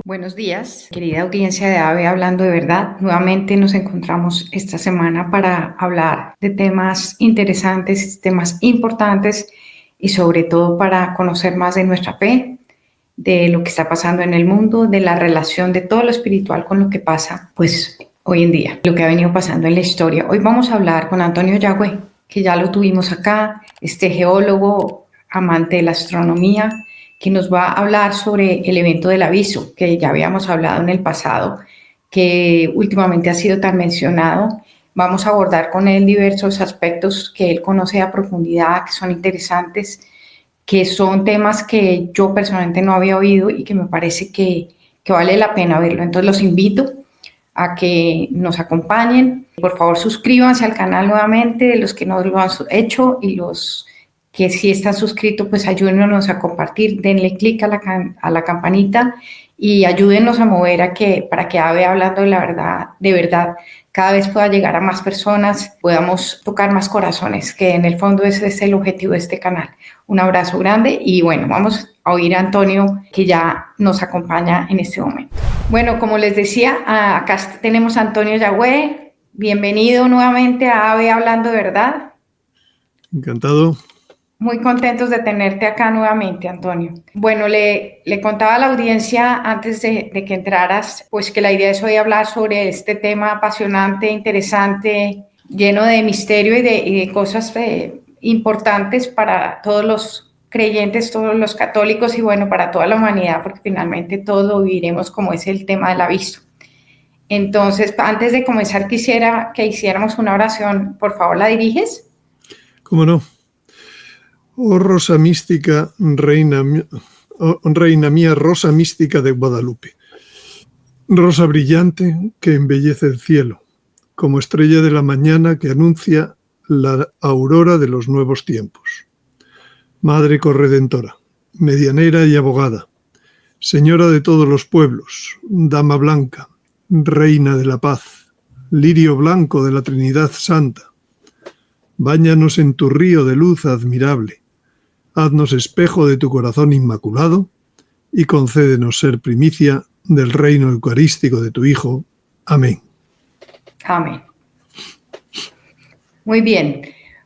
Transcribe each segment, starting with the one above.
Buenos días, querida audiencia de AVE Hablando de Verdad. Nuevamente nos encontramos esta semana para hablar de temas interesantes, temas importantes y sobre todo para conocer más de nuestra fe, de lo que está pasando en el mundo, de la relación de todo lo espiritual con lo que pasa, pues hoy en día, lo que ha venido pasando en la historia. Hoy vamos a hablar con Antonio Yagüe, que ya lo tuvimos acá, este geólogo, amante de la astronomía, que nos va a hablar sobre el evento del aviso, que ya habíamos hablado en el pasado, que últimamente ha sido tan mencionado. Vamos a abordar con él diversos aspectos que él conoce a profundidad, que son interesantes, que son temas que yo personalmente no había oído y que me parece que vale la pena verlo. Entonces los invito a que nos acompañen. Por favor, suscríbanse al canal nuevamente, los que no lo han hecho y los que sí están suscritos, pues ayúdenos a compartir, denle clic a la campanita y ayúdenos a mover para que AVE Hablando de verdad, cada vez pueda llegar a más personas, podamos tocar más corazones, que en el fondo ese es el objetivo de este canal. Un abrazo grande y bueno, vamos a oír a Antonio, que ya nos acompaña en este momento. Bueno, como les decía, acá tenemos a Antonio Yagüe. Bienvenido nuevamente a AVE Hablando de Verdad. Encantado. Muy contentos de tenerte acá nuevamente, Antonio. Bueno, le contaba a la audiencia antes de que entraras, pues que la idea es hoy hablar sobre este tema apasionante, interesante, lleno de misterio y de cosas importantes para todos los creyentes, todos los católicos y bueno, para toda la humanidad, porque finalmente todos lo viviremos como es el tema del aviso. Entonces, antes de comenzar, quisiera que hiciéramos una oración. Por favor, ¿la diriges? ¿Cómo no? Oh rosa mística, reina mía, rosa mística de Guadalupe. Rosa brillante que embellece el cielo, como estrella de la mañana que anuncia la aurora de los nuevos tiempos. Madre corredentora, medianera y abogada, señora de todos los pueblos, dama blanca, reina de la paz, lirio blanco de la Trinidad Santa. Báñanos en tu río de luz admirable. Haznos espejo de tu corazón inmaculado y concédenos ser primicia del reino eucarístico de tu Hijo. Amén. Amén. Muy bien.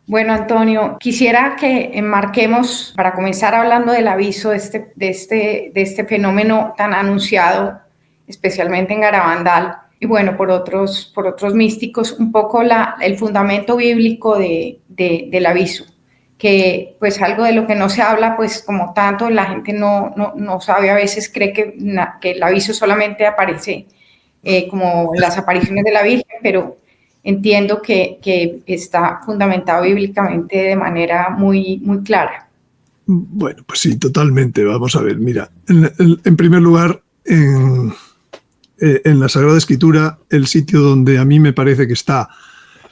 Bueno, Antonio, quisiera que enmarquemos, para comenzar hablando del aviso de este fenómeno tan anunciado, especialmente en Garabandal, y bueno, por otros místicos, un poco el fundamento bíblico del aviso, que pues algo de lo que no se habla, pues como tanto la gente no sabe, a veces cree que el aviso solamente aparece como las apariciones de la Virgen, pero entiendo que está fundamentado bíblicamente de manera muy, muy clara. Bueno, pues sí, totalmente. Vamos a ver, mira, en primer lugar, en la Sagrada Escritura, el sitio donde a mí me parece que está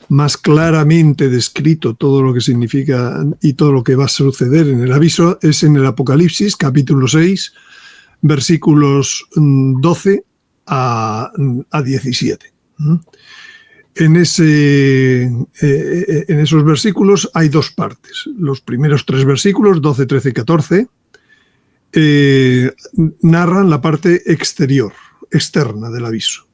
más claramente descrito todo lo que significa y todo lo que va a suceder en el aviso es en el Apocalipsis, capítulo 6, versículos 12 a 17. En esos versículos hay dos partes. Los primeros tres versículos, 12, 13 y 14, narran la parte externa del aviso.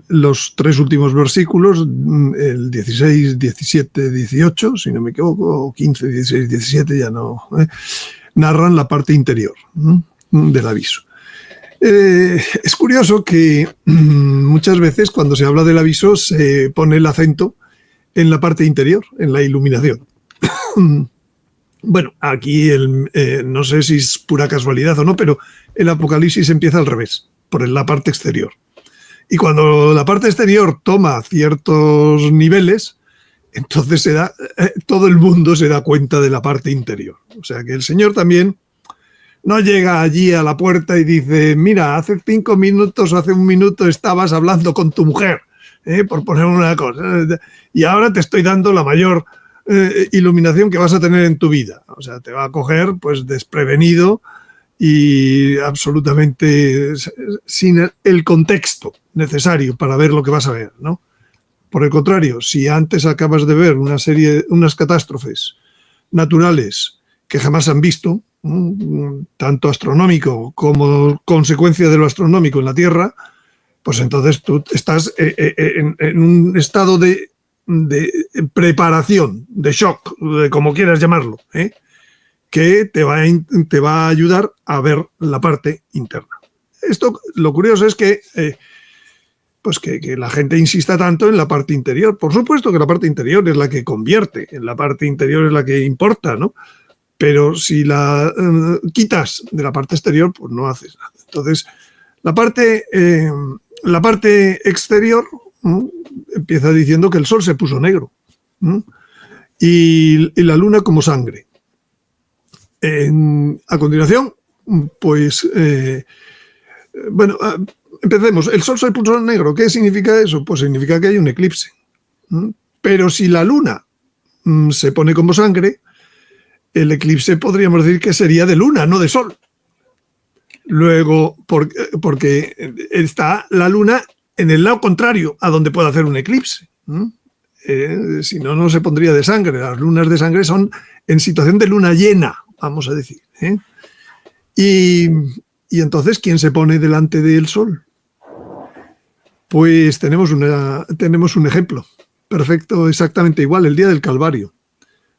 Los tres últimos versículos, el 16, 17, 18, si no me equivoco, o 15, 16, 17, ya no, narran la parte interior del aviso. Es curioso que muchas veces cuando se habla del aviso se pone el acento en la parte interior, en la iluminación. Bueno, aquí no sé si es pura casualidad o no, pero el Apocalipsis empieza al revés, por la parte exterior. Y cuando la parte exterior toma ciertos niveles, entonces todo el mundo se da cuenta de la parte interior. O sea que el Señor también no llega allí a la puerta y dice, mira, hace 5 minutos, hace 1 minuto estabas hablando con tu mujer, por poner una cosa, y ahora te estoy dando la mayor iluminación que vas a tener en tu vida. O sea, te va a coger pues desprevenido y absolutamente sin el contexto necesario para ver lo que vas a ver, ¿no? Por el contrario, si antes acabas de ver unas catástrofes naturales que jamás han visto, tanto astronómico como consecuencia de lo astronómico en la Tierra, pues entonces tú estás en un estado de preparación, de shock, de como quieras llamarlo, que te va a ayudar a ver la parte interna. Esto, lo curioso es que, pues que la gente insista tanto en la parte interior. Por supuesto que la parte interior es la que convierte, en la parte interior es la que importa, ¿no? Pero si la quitas de la parte exterior, pues no haces nada. Entonces, la parte exterior empieza diciendo que el sol se puso negro y la luna como sangre. A continuación, pues, bueno, empecemos. El sol se puso negro. ¿Qué significa eso? Pues significa que hay un eclipse. Pero si la luna se pone como sangre, el eclipse podríamos decir que sería de luna, no de sol. Luego, porque está la luna en el lado contrario a donde puede hacer un eclipse. Si no, no se pondría de sangre. Las lunas de sangre son en situación de luna llena, vamos a decir. Y entonces, ¿quién se pone delante del sol? Pues tenemos un ejemplo perfecto, exactamente igual, el día del Calvario.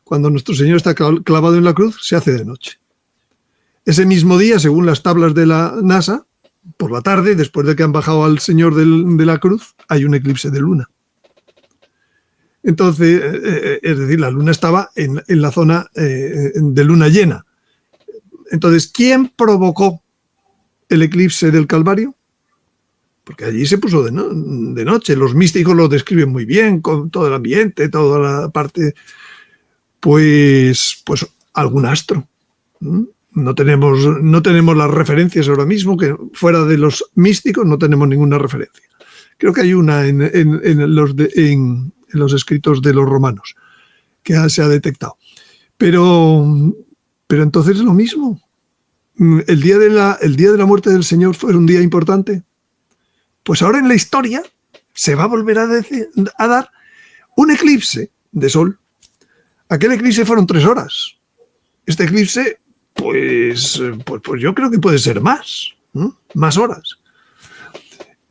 Cuando nuestro Señor está clavado en la cruz, se hace de noche. Ese mismo día, según las tablas de la NASA, por la tarde, después de que han bajado al Señor de la cruz, hay un eclipse de luna. Entonces, es decir, la luna estaba en la zona de luna llena. Entonces, ¿quién provocó el eclipse del Calvario? Porque allí se puso de noche. Los místicos lo describen muy bien, con todo el ambiente, toda la parte... Pues algún astro. No tenemos las referencias ahora mismo, que fuera de los místicos no tenemos ninguna referencia. Creo que hay una en los escritos de los romanos que se ha detectado. Pero entonces es lo mismo. El día de la muerte del Señor fue un día importante. Pues ahora en la historia se va a volver a dar un eclipse de sol. Aquel eclipse fueron 3 horas. Este eclipse, pues yo creo que puede ser más horas.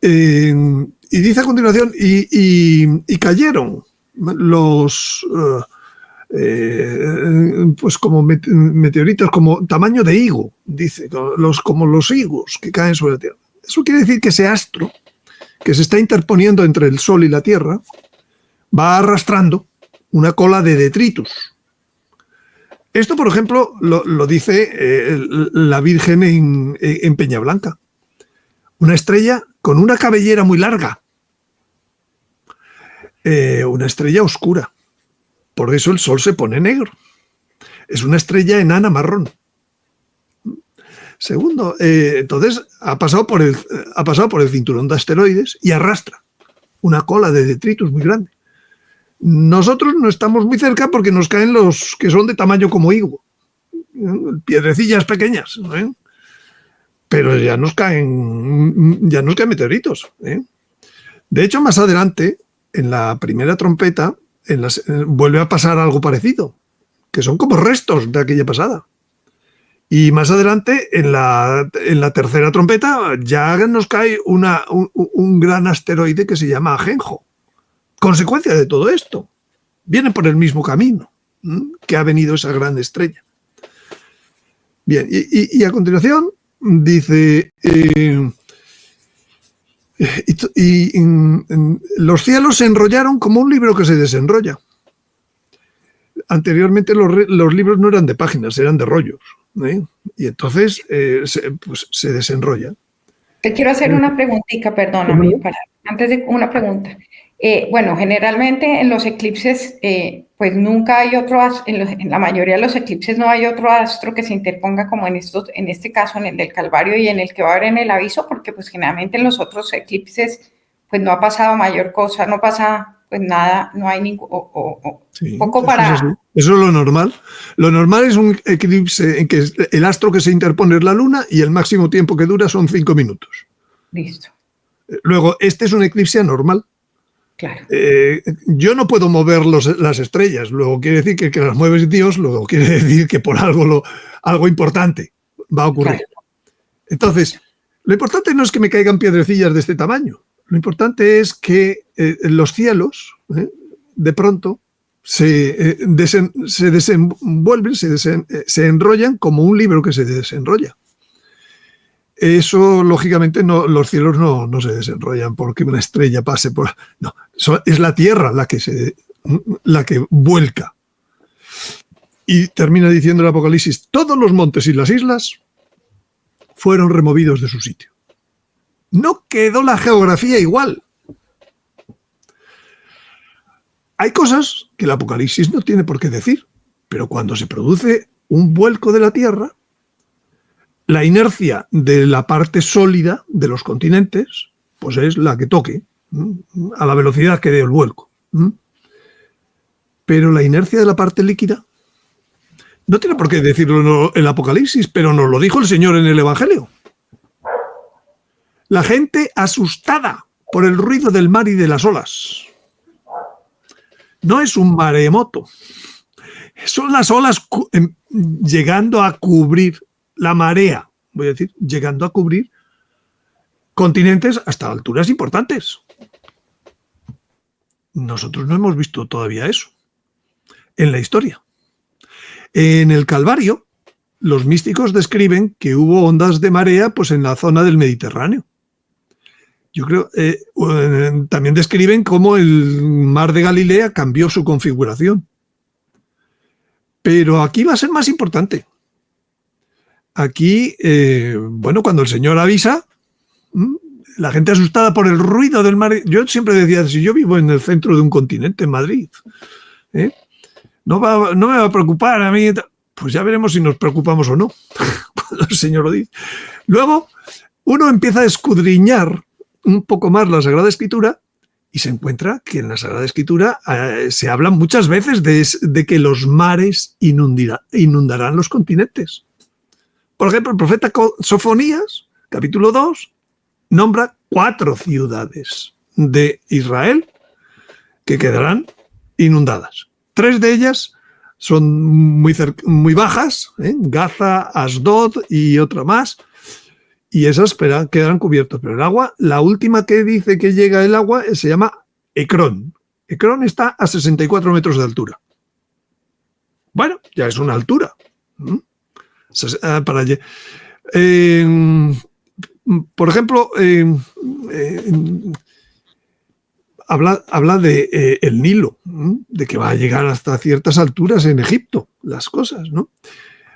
Y dice a continuación, y cayeron los, pues como meteoritos, como tamaño de higo, dice, como los higos que caen sobre la Tierra. Eso quiere decir que ese astro que se está interponiendo entre el Sol y la Tierra va arrastrando una cola de detritus. Esto, por ejemplo, lo dice la Virgen en Peñablanca. Una estrella con una cabellera muy larga. Una estrella oscura. Por eso el Sol se pone negro. Es una estrella enana marrón. Segundo, entonces ha pasado por el cinturón de asteroides y arrastra una cola de detritus muy grande. Nosotros no estamos muy cerca porque nos caen los que son de tamaño como higo, piedrecillas pequeñas, pero ya nos caen meteoritos. De hecho, más adelante, en la primera trompeta, vuelve a pasar algo parecido, que son como restos de aquella pasada. Y más adelante, en la tercera trompeta, ya nos cae un gran asteroide que se llama Ajenjo. Consecuencia de todo esto, viene por el mismo camino que ha venido esa gran estrella. Bien, y a continuación dice, los cielos se enrollaron como un libro que se desenrolla. Anteriormente los libros no eran de páginas, eran de rollos, y entonces se desenrolla. Te quiero hacer una preguntita, perdóname, antes de una pregunta. Bueno, generalmente en los eclipses, pues nunca hay otro, en la mayoría de los eclipses no hay otro astro que se interponga como en este caso, en el del Calvario y en el que va a haber en el aviso, porque pues generalmente en los otros eclipses pues no ha pasado mayor cosa, no pasa pues nada, no hay ningún, sí, poco para... Eso es lo normal. Lo normal es un eclipse en que el astro que se interpone es la luna y el máximo tiempo que dura son 5 minutos. Listo. Luego, este es un eclipse anormal. Claro. Yo no puedo mover las estrellas, luego quiere decir que las mueves Dios, luego quiere decir que por algo algo importante va a ocurrir. Claro. Entonces, lo importante no es que me caigan piedrecillas de este tamaño. Lo importante es que los cielos, de pronto, se desenvuelven, se enrollan como un libro que se desenrolla. Eso, lógicamente, los cielos no se desenrollan porque una estrella pase por... No, es la Tierra la que vuelca. Y termina diciendo el Apocalipsis, todos los montes y las islas fueron removidos de su sitio. No quedó la geografía igual. Hay cosas que el Apocalipsis no tiene por qué decir, pero cuando se produce un vuelco de la Tierra, la inercia de la parte sólida de los continentes, pues es la que toque, a la velocidad que dé el vuelco. Pero la inercia de la parte líquida no tiene por qué decirlo el Apocalipsis, pero nos lo dijo el Señor en el Evangelio. La gente asustada por el ruido del mar y de las olas. No es un maremoto. Son las olas llegando a cubrir la marea, voy a decir, llegando a cubrir continentes hasta alturas importantes. Nosotros no hemos visto todavía eso en la historia. En el Calvario, los místicos describen que hubo ondas de marea pues, en la zona del Mediterráneo. Yo creo, también describen cómo el mar de Galilea cambió su configuración. Pero aquí va a ser más importante. Aquí, cuando el Señor avisa, la gente asustada por el ruido del mar. Yo siempre decía, si yo vivo en el centro de un continente, en Madrid, no me va a preocupar a mí. Pues ya veremos si nos preocupamos o no, cuando el Señor lo dice. Luego, uno empieza a escudriñar un poco más la Sagrada Escritura y se encuentra que en la Sagrada Escritura se habla muchas veces de que los mares inundarán los continentes. Por ejemplo, el profeta Sofonías, capítulo 2, nombra 4 ciudades de Israel que quedarán inundadas. 3 de ellas son muy bajas, Gaza, Asdod y otra más, y esas quedarán cubiertas. Pero el agua, la última que dice que llega el agua se llama Ecrón. Ecrón está a 64 metros de altura. Bueno, ya es una altura. Por ejemplo, habla de el Nilo, de que va a llegar hasta ciertas alturas en Egipto, las cosas, ¿no?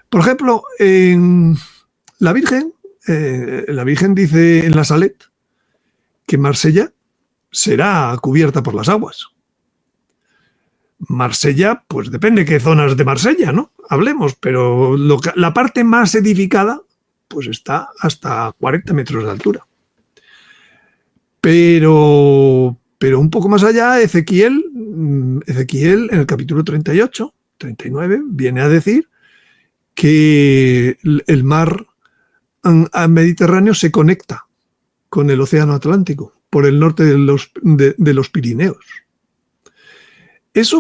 Por ejemplo, la Virgen dice en la Salet que Marsella será cubierta por las aguas. Marsella, pues depende qué zonas de Marsella, ¿no? Hablemos, pero la parte más edificada, pues está hasta 40 metros de altura. Pero un poco más allá, Ezequiel, en el capítulo 38, 39, viene a decir que el mar Mediterráneo se conecta con el océano Atlántico por el norte de los Pirineos.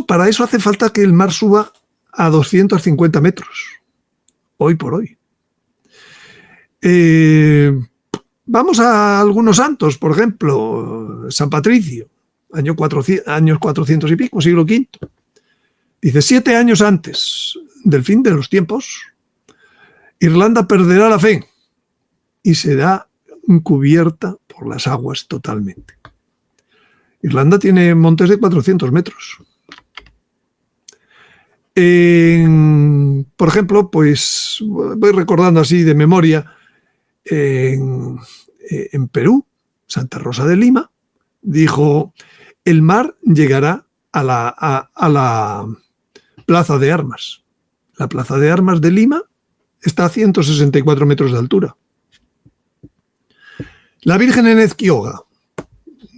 Para eso hace falta que el mar suba a 250 metros, hoy por hoy. Vamos a algunos santos, por ejemplo, San Patricio, años 400 y pico, siglo V. Dice, 7 años antes del fin de los tiempos, Irlanda perderá la fe y será cubierta por las aguas totalmente. Irlanda tiene montes de 400 metros. Por ejemplo, pues voy recordando así de memoria, en Perú, Santa Rosa de Lima, dijo, el mar llegará a la Plaza de Armas. La Plaza de Armas de Lima está a 164 metros de altura. La Virgen en Ezquioga.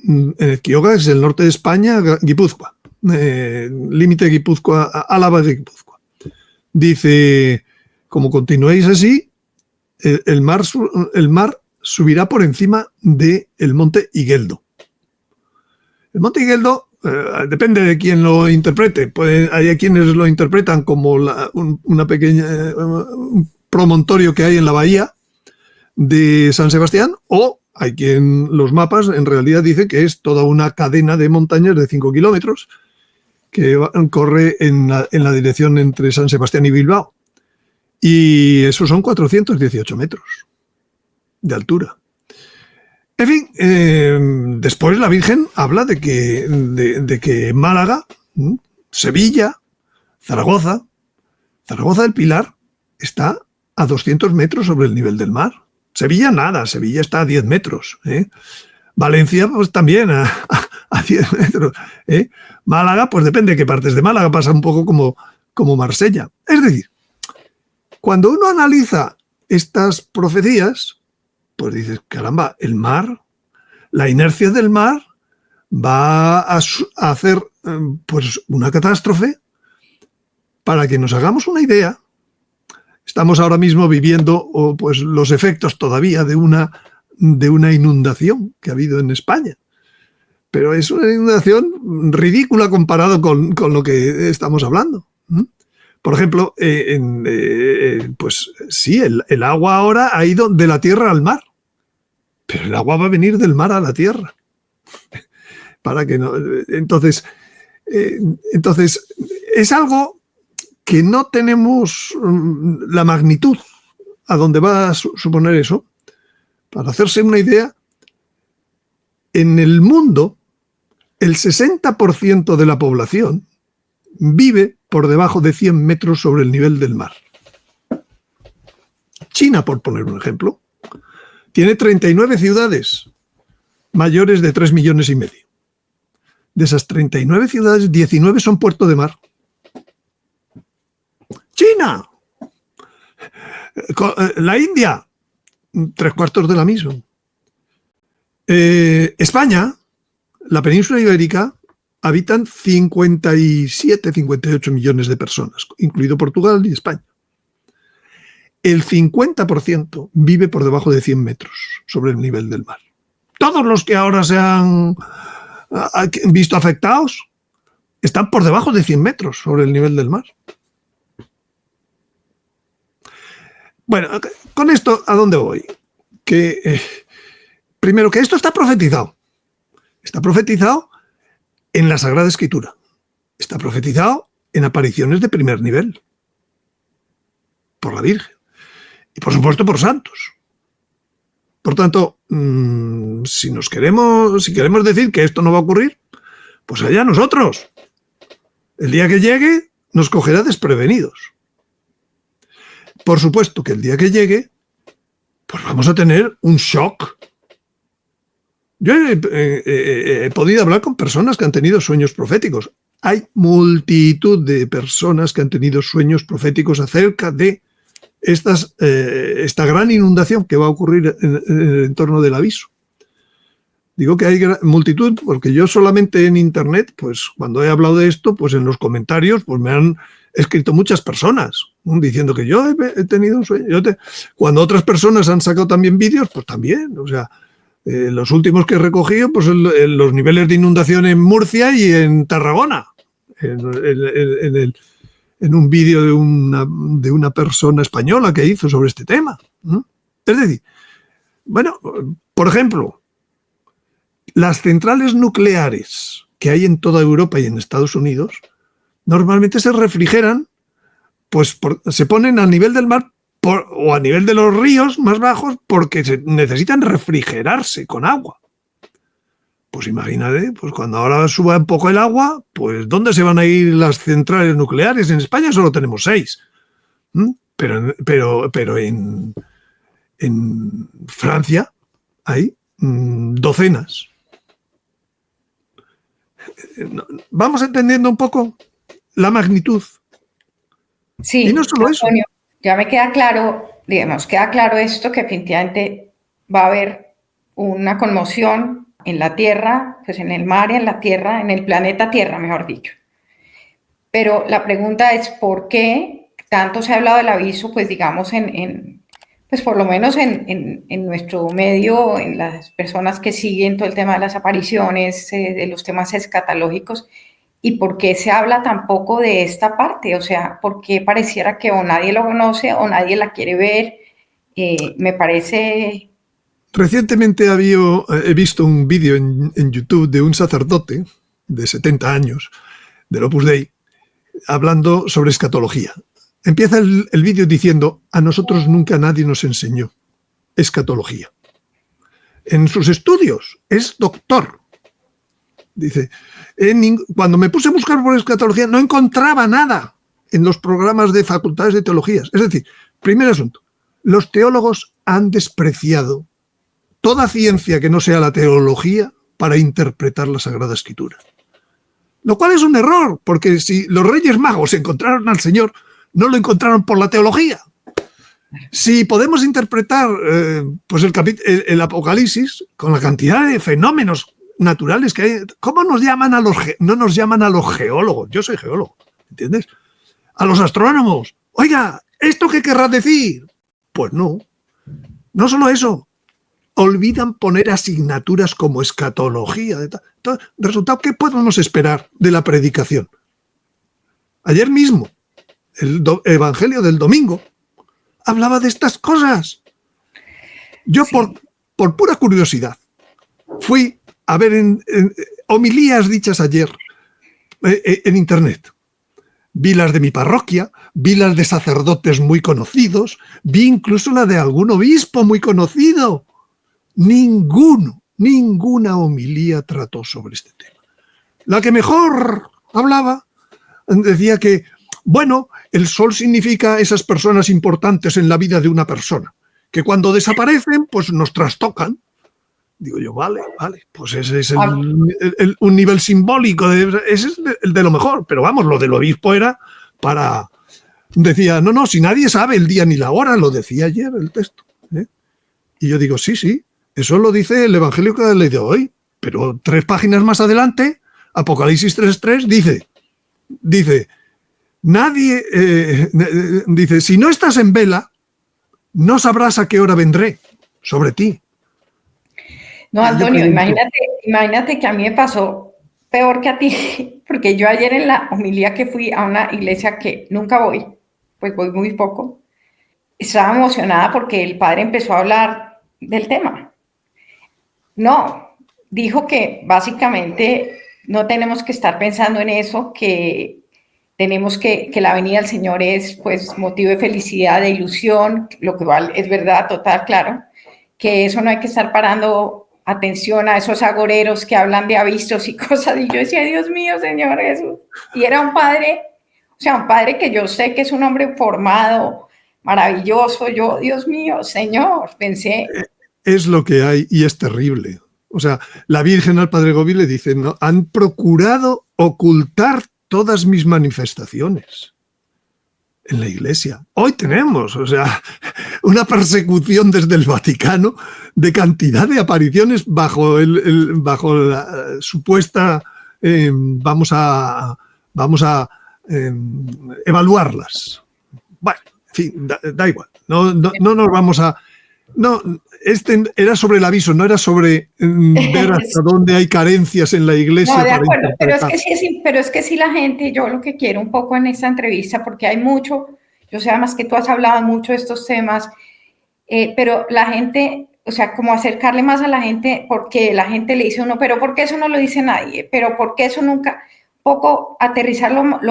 En Ezquioga es el norte de España, Guipúzcoa. Límite de Guipúzcoa, Álava de Guipúzcoa. Dice, como continuéis así, el mar subirá por encima del monte Igueldo. El monte Igueldo depende de quién lo interprete. Hay quienes lo interpretan como una pequeña promontorio que hay en la bahía de San Sebastián, o hay quien los mapas en realidad dicen que es toda una cadena de montañas de 5 kilómetros que corre en la dirección entre San Sebastián y Bilbao. Y eso son 418 metros de altura. En fin, después la Virgen habla de que Málaga, Sevilla, Zaragoza del Pilar está a 200 metros sobre el nivel del mar. Sevilla nada, Sevilla está a 10 metros. Valencia pues también a 10 metros. Málaga, pues depende de qué partes de Málaga, pasa un poco como Marsella. Es decir, cuando uno analiza estas profecías, pues dices, caramba, el mar, la inercia del mar va a hacer pues una catástrofe. Para que nos hagamos una idea, estamos ahora mismo viviendo pues los efectos todavía de una inundación que ha habido en España. Pero es una inundación ridícula comparado con lo que estamos hablando. Por ejemplo, pues sí, el agua ahora ha ido de la tierra al mar, pero el agua va a venir del mar a la tierra. Para que no, entonces es algo que no tenemos la magnitud a dónde va a suponer eso. Para hacerse una idea, en el mundo el 60% de la población vive por debajo de 100 metros sobre el nivel del mar. China, por poner un ejemplo, tiene 39 ciudades mayores de 3,5 millones. De esas 39 ciudades, 19 son puerto de mar. China, la India, 3/4 de la misma. España, la península ibérica, habitan 57, 58 millones de personas, incluido Portugal y España. El 50% vive por debajo de 100 metros sobre el nivel del mar. Todos los que ahora se han visto afectados están por debajo de 100 metros sobre el nivel del mar. Bueno, con esto, ¿a dónde voy? Primero, que esto está profetizado. Está profetizado en la Sagrada Escritura. Está profetizado en apariciones de primer nivel. Por la Virgen. Y por supuesto por santos. Por tanto, si queremos decir que esto no va a ocurrir, pues allá nosotros. El día que llegue nos cogerá desprevenidos. Por supuesto que el día que llegue, pues vamos a tener un shock. Yo he podido hablar con personas que han tenido sueños proféticos. Hay multitud de personas que han tenido sueños proféticos acerca de esta gran inundación que va a ocurrir en el entorno del aviso. Digo que hay multitud porque yo solamente en internet, pues cuando he hablado de esto, pues en los comentarios pues me han escrito muchas personas diciendo que yo he tenido un sueño. Cuando otras personas han sacado también vídeos, pues también, o sea, los últimos que he recogido, pues los niveles de inundación en Murcia y en Tarragona, en un vídeo de una persona española que hizo sobre este tema. Es decir, bueno, por ejemplo, las centrales nucleares que hay en toda Europa y en Estados Unidos normalmente se refrigeran, pues se ponen al nivel del mar o a nivel de los ríos más bajos porque necesitan refrigerarse con agua. Pues imagínate, pues cuando ahora suba un poco el agua, pues ¿dónde se van a ir las centrales nucleares? En España solo tenemos 6. Pero en Francia hay docenas. Vamos entendiendo un poco la magnitud. Sí, y no solo Antonio, eso. Ya me queda claro, digamos, queda claro esto, que definitivamente va a haber una conmoción en la Tierra, pues en el mar y en la Tierra, en el planeta Tierra, mejor dicho. Pero la pregunta es, ¿por qué tanto se ha hablado del aviso, pues digamos, pues por lo menos en nuestro medio, en las personas que siguen todo el tema de las apariciones, de los temas escatológicos, ¿Y por qué se habla tan poco de esta parte? O sea, ¿por qué pareciera que o nadie lo conoce o nadie la quiere ver? Me parece... Recientemente he visto un vídeo en YouTube de un sacerdote de 70 años, del Opus Dei, hablando sobre escatología. Empieza el vídeo diciendo: a nosotros nunca nadie nos enseñó escatología. En sus estudios es doctor. Dice, cuando me puse a buscar por escatología no encontraba nada en los programas de facultades de teologías. Es decir, primer asunto, los teólogos han despreciado toda ciencia que no sea la teología para interpretar la Sagrada Escritura. Lo cual es un error, porque si los Reyes Magos encontraron al Señor, no lo encontraron por la teología. Si podemos interpretar pues el Apocalipsis con la cantidad de fenómenos naturales que hay, ¿cómo no nos llaman a los geólogos? Yo soy geólogo, ¿entiendes? A los astrónomos. Oiga, ¿esto qué querrá decir? Pues no. No solo eso. Olvidan poner asignaturas como escatología. Entonces, resultado, ¿qué podemos esperar de la predicación? Ayer mismo, el Evangelio del domingo hablaba de estas cosas. Yo, sí, por pura curiosidad, fui a ver homilías dichas ayer en internet. Vi las de mi parroquia, vi las de sacerdotes muy conocidos, vi incluso la de algún obispo muy conocido. Ninguna homilía trató sobre este tema. La que mejor hablaba decía que, bueno, el sol significa esas personas importantes en la vida de una persona, que cuando desaparecen, pues nos trastocan. Digo yo, vale, pues ese es un nivel simbólico, ese es el de lo mejor, pero vamos, lo del obispo era para... Decía, no, si nadie sabe el día ni la hora, lo decía ayer el texto. Y yo digo, sí, eso lo dice el Evangelio que he leído hoy, pero 3 páginas más adelante, Apocalipsis 3:3, dice, nadie, dice, si no estás en vela, no sabrás a qué hora vendré sobre ti. No, Antonio, imagínate que a mí me pasó peor que a ti, porque yo ayer en la homilía que fui a una iglesia que nunca voy, pues voy muy poco, estaba emocionada porque el padre empezó a hablar del tema. No, dijo que básicamente no tenemos que estar pensando en eso, que tenemos que la venida del Señor es pues motivo de felicidad, de ilusión, lo que es verdad, total, claro, que eso no hay que estar parando atención a esos agoreros que hablan de avisos y cosas, y yo decía, Dios mío, Señor Jesús, y era un padre que yo sé que es un hombre formado, maravilloso, yo, Dios mío, Señor, pensé. Es lo que hay y es terrible. O sea, la Virgen al Padre Gobi le dice, no, han procurado ocultar todas mis manifestaciones en la Iglesia. Hoy tenemos, o sea, una persecución desde el Vaticano de cantidad de apariciones bajo la supuesta vamos a evaluarlas. Bueno, en fin, da igual. No nos vamos a... No, era sobre el aviso, no era sobre ver hasta dónde hay carencias en la Iglesia. No, de acuerdo, pero es que sí la gente, yo lo que quiero un poco en esta entrevista, porque hay mucho, yo sé además que tú has hablado mucho de estos temas, pero la gente, o sea, como acercarle más a la gente, porque la gente le dice a uno, pero ¿por qué eso no lo dice nadie? Pero ¿por qué eso nunca? Poco aterrizarlo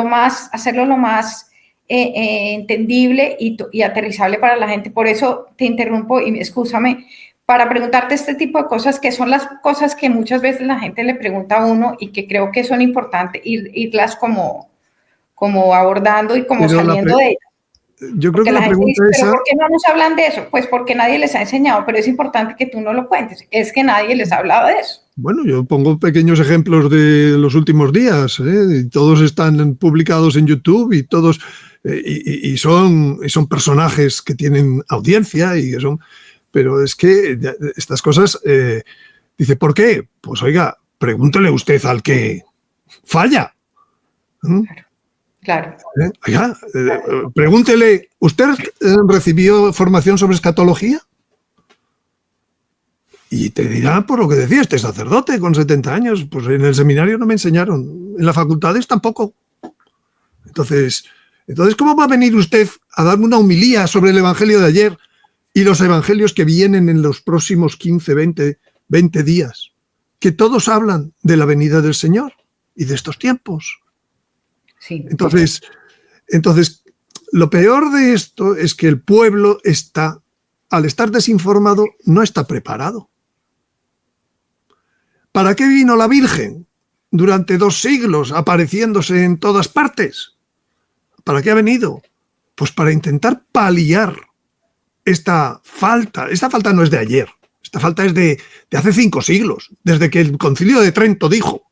hacerlo lo más entendible y aterrizable para la gente. Por eso te interrumpo y escúchame para preguntarte este tipo de cosas, que son las cosas que muchas veces la gente le pregunta a uno y que creo que son importantes irlas como abordando y como saliendo de ellas. Yo creo que la pregunta dice, ¿pero por qué no nos hablan de eso? Pues porque nadie les ha enseñado, pero es importante que tú no lo cuentes. Es que nadie les ha hablado de eso. Bueno, yo pongo pequeños ejemplos de los últimos días, y todos están publicados en YouTube y todos y son personajes que tienen audiencia y que son, pero es que estas cosas, dice, ¿por qué? Pues oiga, pregúntele usted al que falla. Claro. Oiga, pregúntele, ¿usted recibió formación sobre escatología? Y te dirá por lo que decía este sacerdote con 70 años, pues en el seminario no me enseñaron En las facultades tampoco. Entonces, ¿cómo va a venir usted a darme una homilía sobre el Evangelio de ayer y los evangelios que vienen en los próximos 15, 20 días? Que todos hablan de la venida del Señor y de estos tiempos. Sí. Entonces, lo peor de esto es que el pueblo al estar desinformado, no está preparado. ¿Para qué vino la Virgen durante 2 siglos apareciéndose en todas partes? ¿Para qué ha venido? Pues para intentar paliar esta falta. Esta falta no es de ayer, esta falta es de hace 5 siglos, desde que el Concilio de Trento dijo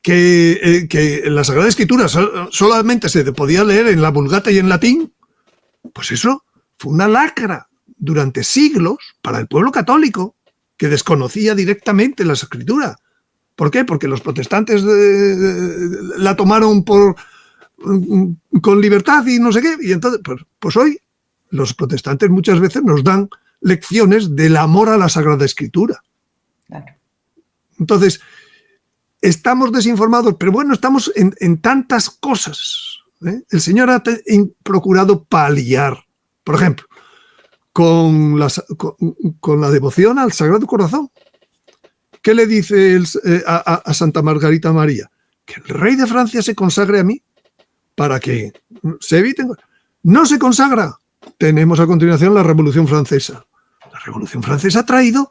que la Sagrada Escritura solamente se podía leer en la Vulgata y en latín. Pues eso fue una lacra durante siglos para el pueblo católico, que desconocía directamente la Escritura. ¿Por qué? Porque los protestantes la tomaron con libertad y no sé qué. Y entonces, pues hoy los protestantes muchas veces nos dan lecciones del amor a la Sagrada Escritura. Claro. Entonces, estamos desinformados, pero bueno, estamos en tantas cosas. El Señor ha procurado paliar, por ejemplo, con la devoción al Sagrado Corazón. ¿Qué le dice a Santa Margarita María? Que el rey de Francia se consagre a mí para que se eviten. No se consagra. Tenemos a continuación la Revolución Francesa. La Revolución Francesa ha traído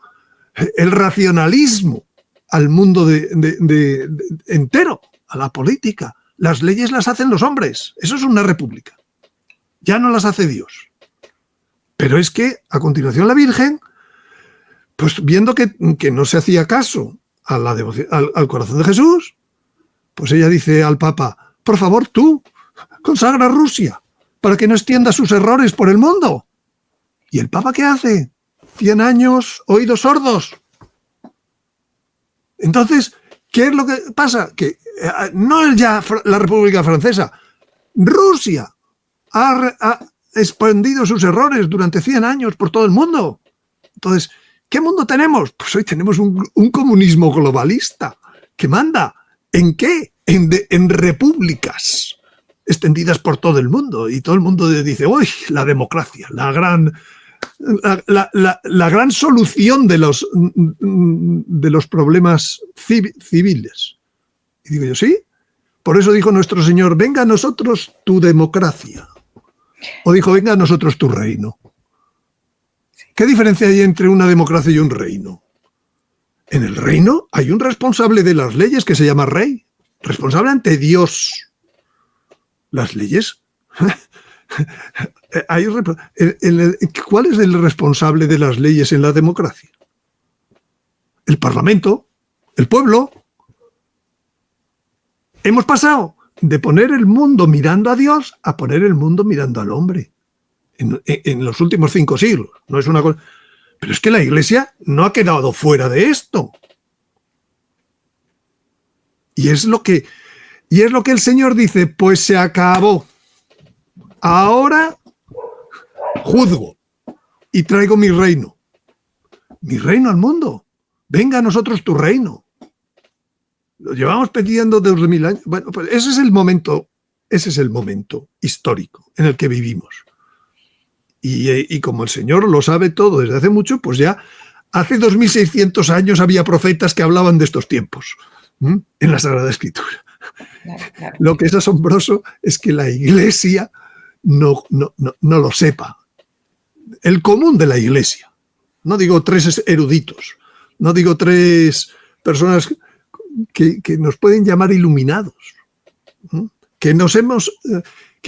el racionalismo al mundo entero, a la política. Las leyes las hacen los hombres. Eso es una república. Ya no las hace Dios. Pero es que, a continuación, la Virgen, pues viendo que no se hacía caso a la devoción, al corazón de Jesús, pues ella dice al Papa, por favor, tú, consagra a Rusia para que no extienda sus errores por el mundo. ¿Y el Papa qué hace? 100 años, oídos sordos. Entonces, ¿qué es lo que pasa? Que no es ya la República Francesa, Rusia ha expandido sus errores durante 100 años por todo el mundo. Entonces, ¿qué mundo tenemos? Pues hoy tenemos un comunismo globalista que manda. ¿En qué? En repúblicas extendidas por todo el mundo. Y todo el mundo dice, uy, la democracia, la gran solución de los problemas civiles. Y digo yo, sí. Por eso dijo nuestro Señor, venga a nosotros tu democracia. O dijo, venga a nosotros tu reino. ¿Qué diferencia hay entre una democracia y un reino? En el reino hay un responsable de las leyes que se llama rey, responsable ante Dios. Las leyes. ¿Cuál es el responsable de las leyes en la democracia? El Parlamento, el pueblo. Hemos pasado de poner el mundo mirando a Dios a poner el mundo mirando al hombre en los últimos 5 siglos. No es una cosa. Pero es que la Iglesia no ha quedado fuera de esto. Y es lo que el Señor dice, pues se acabó. Ahora juzgo y traigo mi reino al mundo. Venga a nosotros tu reino. Lo llevamos pidiendo 2000 años. Bueno, pues ese es el momento histórico en el que vivimos. Y como el Señor lo sabe todo desde hace mucho, pues ya hace 2600 años había profetas que hablaban de estos tiempos en la Sagrada Escritura. Claro. Lo que es asombroso es que la Iglesia no lo sepa. El común de la Iglesia. No digo 3 eruditos, no digo 3 personas que nos pueden llamar iluminados. Que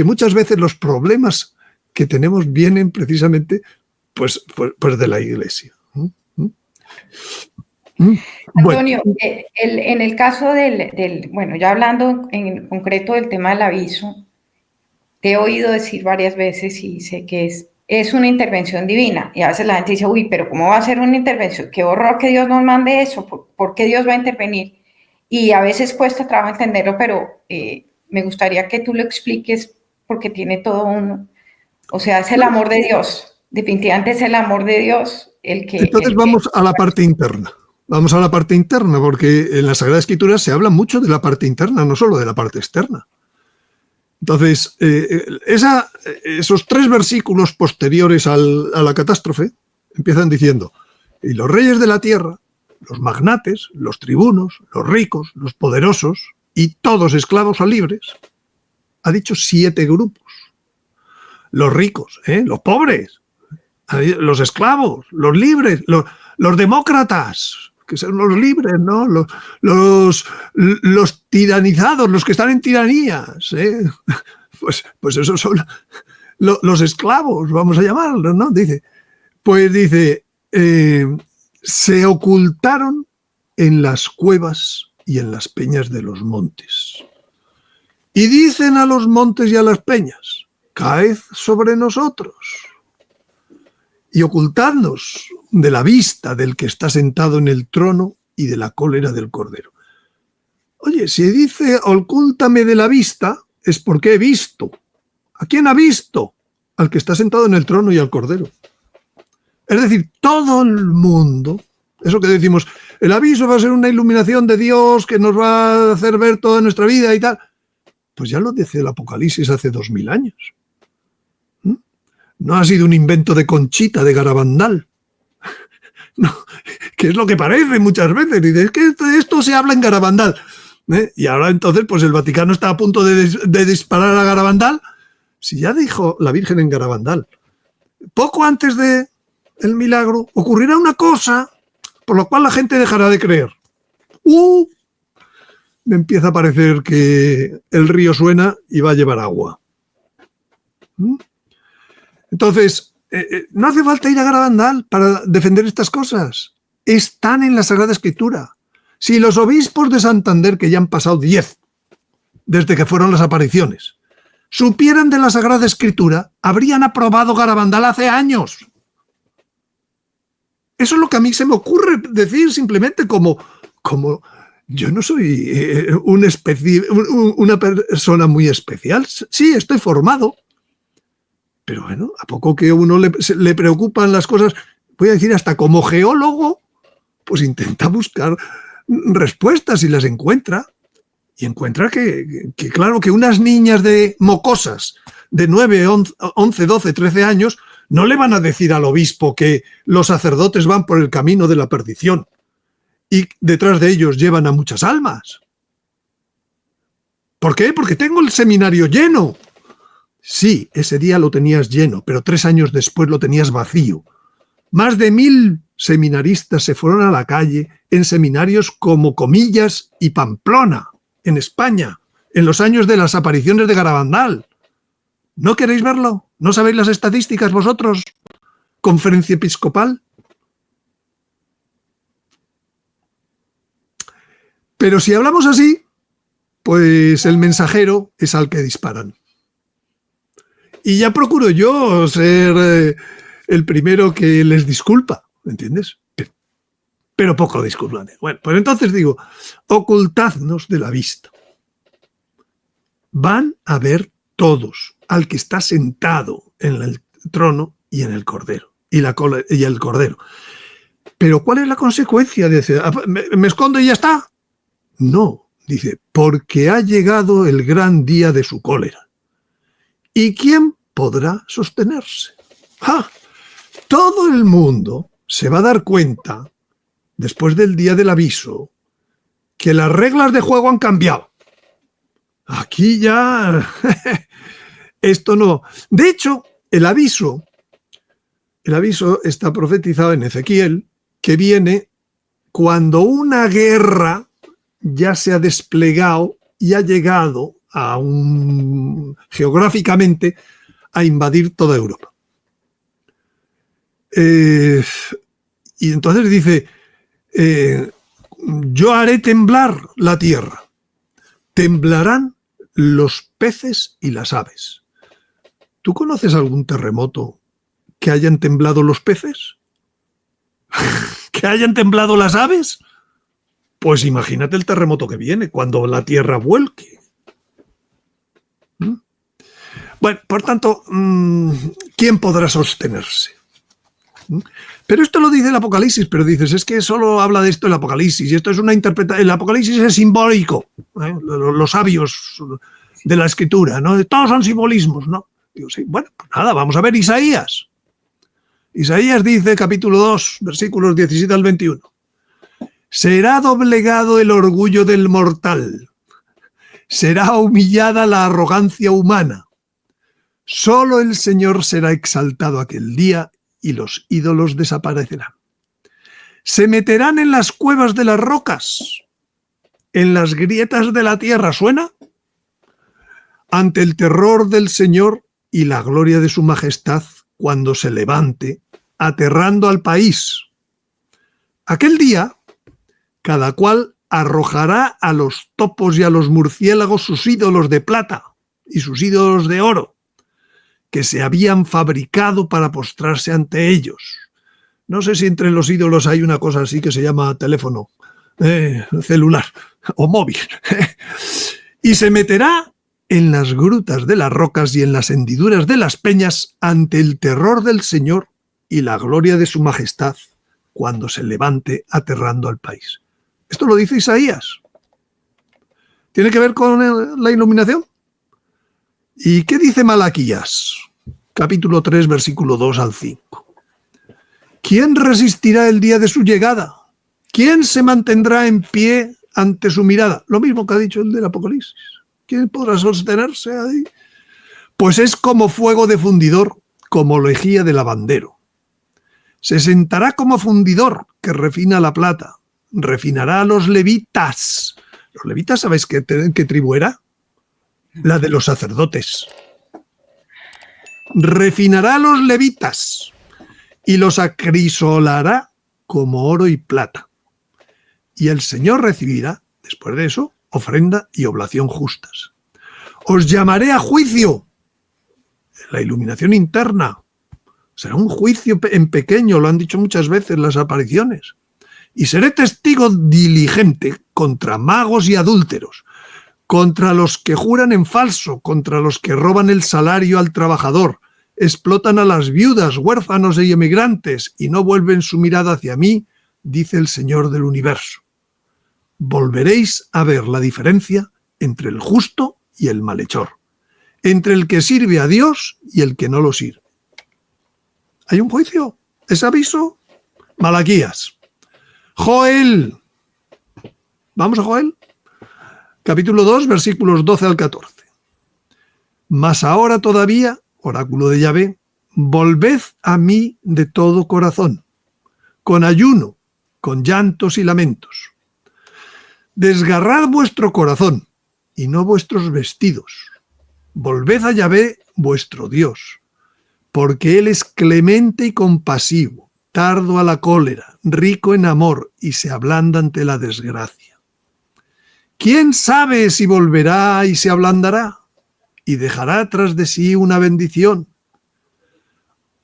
muchas veces los problemas que tenemos vienen precisamente pues de la Iglesia. Antonio, en el caso bueno, ya hablando en concreto del tema del aviso, te he oído decir varias veces y sé que es una intervención divina. Y a veces la gente dice, uy, pero ¿cómo va a ser una intervención? Qué horror que Dios nos mande eso. ¿Por qué Dios va a intervenir? Y a veces cuesta trabajo entenderlo, pero me gustaría que tú lo expliques porque tiene todo o sea, es el amor de Dios. Definitivamente es el amor de Dios el que... Entonces vamos a la parte interna. Vamos a la parte interna, porque en la Sagrada Escritura se habla mucho de la parte interna, no solo de la parte externa. Entonces, esos 3 versículos posteriores a la catástrofe empiezan diciendo: y los reyes de la tierra, los magnates, los tribunos, los ricos, los poderosos y todos esclavos o libres. Ha dicho 7 grupos. Los ricos, los pobres, los esclavos, los libres, los demócratas, que son los libres, ¿no? Los tiranizados, los que están en tiranías, pues esos son los esclavos, vamos a llamarlos, ¿no? Dice, se ocultaron en las cuevas y en las peñas de los montes. Y dicen a los montes y a las peñas: caed sobre nosotros y ocultadnos de la vista del que está sentado en el trono y de la cólera del Cordero. Oye, si dice ocúltame de la vista, es porque he visto. ¿A quién ha visto? Al que está sentado en el trono y al Cordero. Es decir, todo el mundo, eso que decimos, el aviso va a ser una iluminación de Dios que nos va a hacer ver toda nuestra vida y tal, pues ya lo dice el Apocalipsis hace 2000 años. No ha sido un invento de Conchita, de Garabandal. No, que es lo que parece muchas veces. Dice, es que esto se habla en Garabandal. Y ahora entonces, pues el Vaticano está a punto de disparar a Garabandal. Si ya dijo la Virgen en Garabandal, poco antes del milagro, ocurrirá una cosa por lo cual la gente dejará de creer. Me empieza a parecer que el río suena y va a llevar agua. Entonces, no hace falta ir a Garabandal para defender estas cosas. Están en la Sagrada Escritura. Si los obispos de Santander, que ya han pasado 10 desde que fueron las apariciones, supieran de la Sagrada Escritura, habrían aprobado Garabandal hace años. Eso es lo que a mí se me ocurre decir simplemente como yo no soy una persona muy especial. Sí, estoy formado. Pero bueno, a poco que a uno le preocupan las cosas, voy a decir hasta como geólogo, pues intenta buscar respuestas y las encuentra. Y encuentra que claro, que unas niñas de mocosas de 9, 11, 12, 13 años no le van a decir al obispo que los sacerdotes van por el camino de la perdición y detrás de ellos llevan a muchas almas. ¿Por qué? Porque tengo el seminario lleno. Sí, ese día lo tenías lleno, pero 3 años después lo tenías vacío. Más de 1000 seminaristas se fueron a la calle en seminarios como Comillas y Pamplona, en España, en los años de las apariciones de Garabandal. ¿No queréis verlo? ¿No sabéis las estadísticas vosotros? ¿Conferencia Episcopal? Pero si hablamos así, pues el mensajero es al que disparan. Y ya procuro yo ser el primero que les disculpa, ¿entiendes? Pero poco disculpan. Bueno, pues entonces digo, ocultadnos de la vista. Van a ver todos al que está sentado en el trono y en el Cordero, y el Cordero. Pero ¿cuál es la consecuencia de decir, me escondo y ya está? No, dice, porque ha llegado el gran día de su cólera. ¿Y quién podrá sostenerse? Todo el mundo se va a dar cuenta, después del día del aviso, que las reglas de juego han cambiado. Aquí ya... esto no... De hecho, el aviso está profetizado en Ezequiel, que viene cuando una guerra ya se ha desplegado y ha llegado geográficamente a invadir toda Europa. Y entonces dice, yo haré temblar la tierra, temblarán los peces y las aves. ¿Tú conoces algún terremoto que hayan temblado los peces? ¿Que hayan temblado las aves? Pues imagínate el terremoto que viene, cuando la tierra vuelque. Bueno, por tanto, ¿quién podrá sostenerse? Pero esto lo dice el Apocalipsis, pero dices, es que solo habla de esto el Apocalipsis, y esto es una interpretación, el Apocalipsis es simbólico, los sabios de la Escritura, ¿no? Todos son simbolismos, ¿no? Digo, sí, bueno, pues nada, vamos a ver Isaías. Isaías dice, capítulo 2, versículos 17 al 21. Será doblegado el orgullo del mortal, será humillada la arrogancia humana. Solo el Señor será exaltado aquel día y los ídolos desaparecerán. Se meterán en las cuevas de las rocas, en las grietas de la tierra. ¿Suena? Ante el terror del Señor y la gloria de su majestad cuando se levante, aterrando al país. Aquel día, cada cual arrojará a los topos y a los murciélagos sus ídolos de plata y sus ídolos de oro, que se habían fabricado para postrarse ante ellos. No sé si entre los ídolos hay una cosa así que se llama teléfono celular o móvil. Y se meterá en las grutas de las rocas y en las hendiduras de las peñas ante el terror del Señor y la gloria de su majestad cuando se levante aterrando al país. Esto lo dice Isaías. ¿Tiene que ver con la iluminación? ¿Y qué dice Malaquías? Capítulo 3, versículo 2 al 5. ¿Quién resistirá el día de su llegada? ¿Quién se mantendrá en pie ante su mirada? Lo mismo que ha dicho el del Apocalipsis. ¿Quién podrá sostenerse ahí? Pues es como fuego de fundidor, como lejía de lavandero. Se sentará como fundidor que refina la plata. Refinará a los levitas. ¿Los levitas sabéis qué tribu era? La de los sacerdotes. Refinará a los levitas y los acrisolará como oro y plata. Y el Señor recibirá, después de eso, ofrenda y oblación justas. Os llamaré a juicio. La iluminación interna. Será un juicio en pequeño, lo han dicho muchas veces las apariciones. Y seré testigo diligente contra magos y adúlteros, contra los que juran en falso, contra los que roban el salario al trabajador, explotan a las viudas, huérfanos y emigrantes y no vuelven su mirada hacia mí, dice el Señor del universo. Volveréis a ver la diferencia entre el justo y el malhechor, entre el que sirve a Dios y el que no lo sirve. ¿Hay un juicio? ¿Es aviso? Malaquías. Joel. ¿Vamos a Joel? Capítulo 2, versículos 12 al 14. Mas ahora todavía, oráculo de Yahvé, volved a mí de todo corazón, con ayuno, con llantos y lamentos. Desgarrad vuestro corazón y no vuestros vestidos. Volved a Yahvé, vuestro Dios, porque Él es clemente y compasivo, tardo a la cólera, rico en amor y se ablanda ante la desgracia. ¿Quién sabe si volverá y se ablandará y dejará tras de sí una bendición?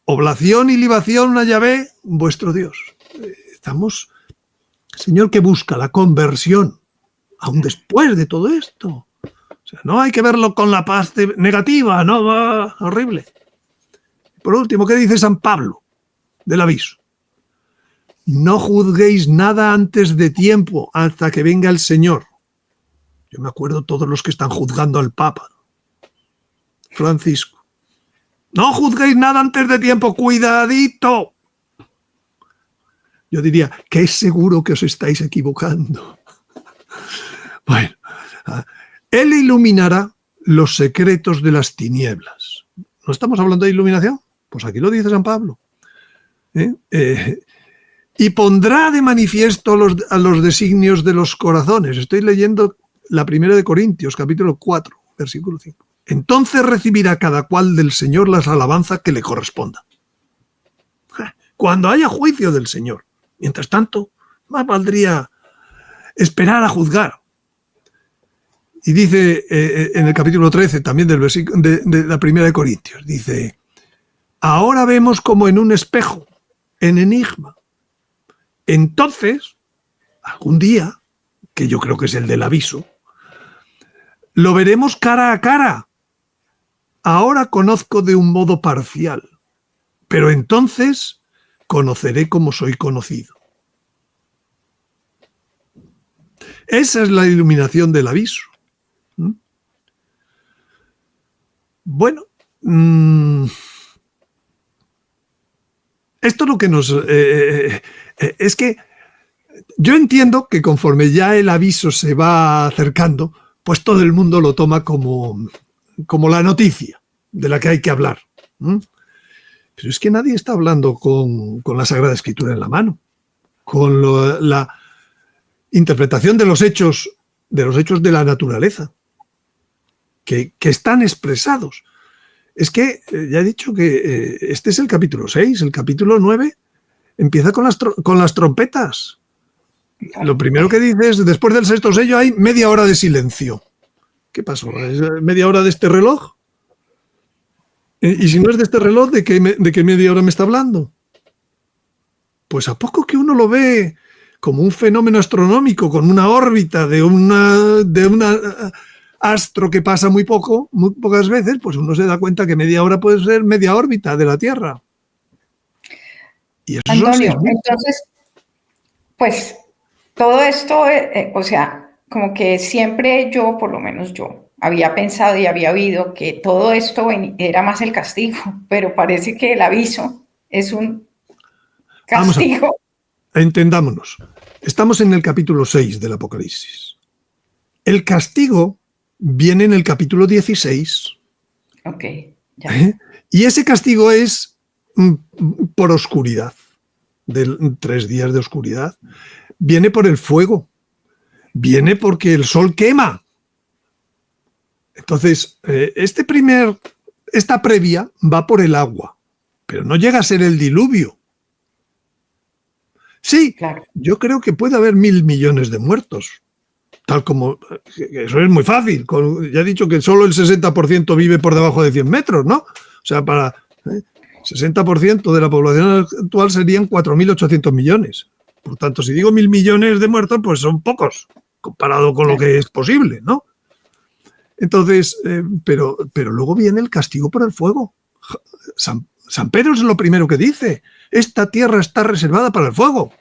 Oblación y libación a Yahvé, vuestro Dios. Estamos, Señor, que busca la conversión, aún después de todo esto. O sea, no hay que verlo con la paz negativa, no, va horrible. Por último, ¿qué dice San Pablo del aviso? No juzguéis nada antes de tiempo hasta que venga el Señor. Yo me acuerdo todos los que están juzgando al Papa. Francisco. No juzguéis nada antes de tiempo, cuidadito. Yo diría que es seguro que os estáis equivocando. Bueno, Él iluminará los secretos de las tinieblas. ¿No estamos hablando de iluminación? Pues aquí lo dice San Pablo. Y pondrá de manifiesto a los designios de los corazones. Estoy leyendo la primera de Corintios, capítulo 4, versículo 5. Entonces recibirá cada cual del Señor las alabanzas que le corresponda. Cuando haya juicio del Señor. Mientras tanto, más valdría esperar a juzgar. Y dice en el capítulo 13, también del versículo de la primera de Corintios, dice, ahora vemos como en un espejo, en enigma. Entonces, algún día, que yo creo que es el del aviso, lo veremos cara a cara. Ahora conozco de un modo parcial, pero entonces conoceré como soy conocido. Esa es la iluminación del aviso. Bueno, esto es lo que nos... es que yo entiendo que conforme ya el aviso se va acercando, pues todo el mundo lo toma como la noticia de la que hay que hablar. Pero es que nadie está hablando con la Sagrada Escritura en la mano, con la interpretación de los hechos de la naturaleza, que están expresados. Es que ya he dicho que este es el capítulo 6, el capítulo 9 empieza con las trompetas. Lo primero que dice es, después del sexto sello hay media hora de silencio. ¿Qué pasó? ¿Es media hora de este reloj? Y si no es de este reloj, ¿de qué media hora me está hablando? Pues a poco que uno lo ve como un fenómeno astronómico, con una órbita de una astro que pasa muy pocas veces, pues uno se da cuenta que media hora puede ser media órbita de la Tierra. Y eso Antonio, entonces, pues todo esto, o sea, como que siempre yo, por lo menos yo, había pensado y había oído que todo esto era más el castigo, pero parece que el aviso es un castigo. Entendámonos. Estamos en el capítulo 6 del Apocalipsis. El castigo viene en el capítulo 16. Ok, ya. Y ese castigo es por oscuridad, de 3 días de oscuridad. Viene por el fuego. Viene porque el sol quema. Entonces, esta previa va por el agua, pero no llega a ser el diluvio. Sí, claro. Yo creo que puede haber 1.000 millones de muertos. Tal como, eso es muy fácil. Ya he dicho que solo el 60% vive por debajo de 100 metros, ¿no? O sea, para 60% de la población actual serían 4.800 millones. Por tanto, si digo 1.000 millones de muertos, pues son pocos, comparado con lo que es posible, ¿no? Entonces, pero luego viene el castigo por el fuego. San Pedro es lo primero que dice. Esta tierra está reservada para el fuego.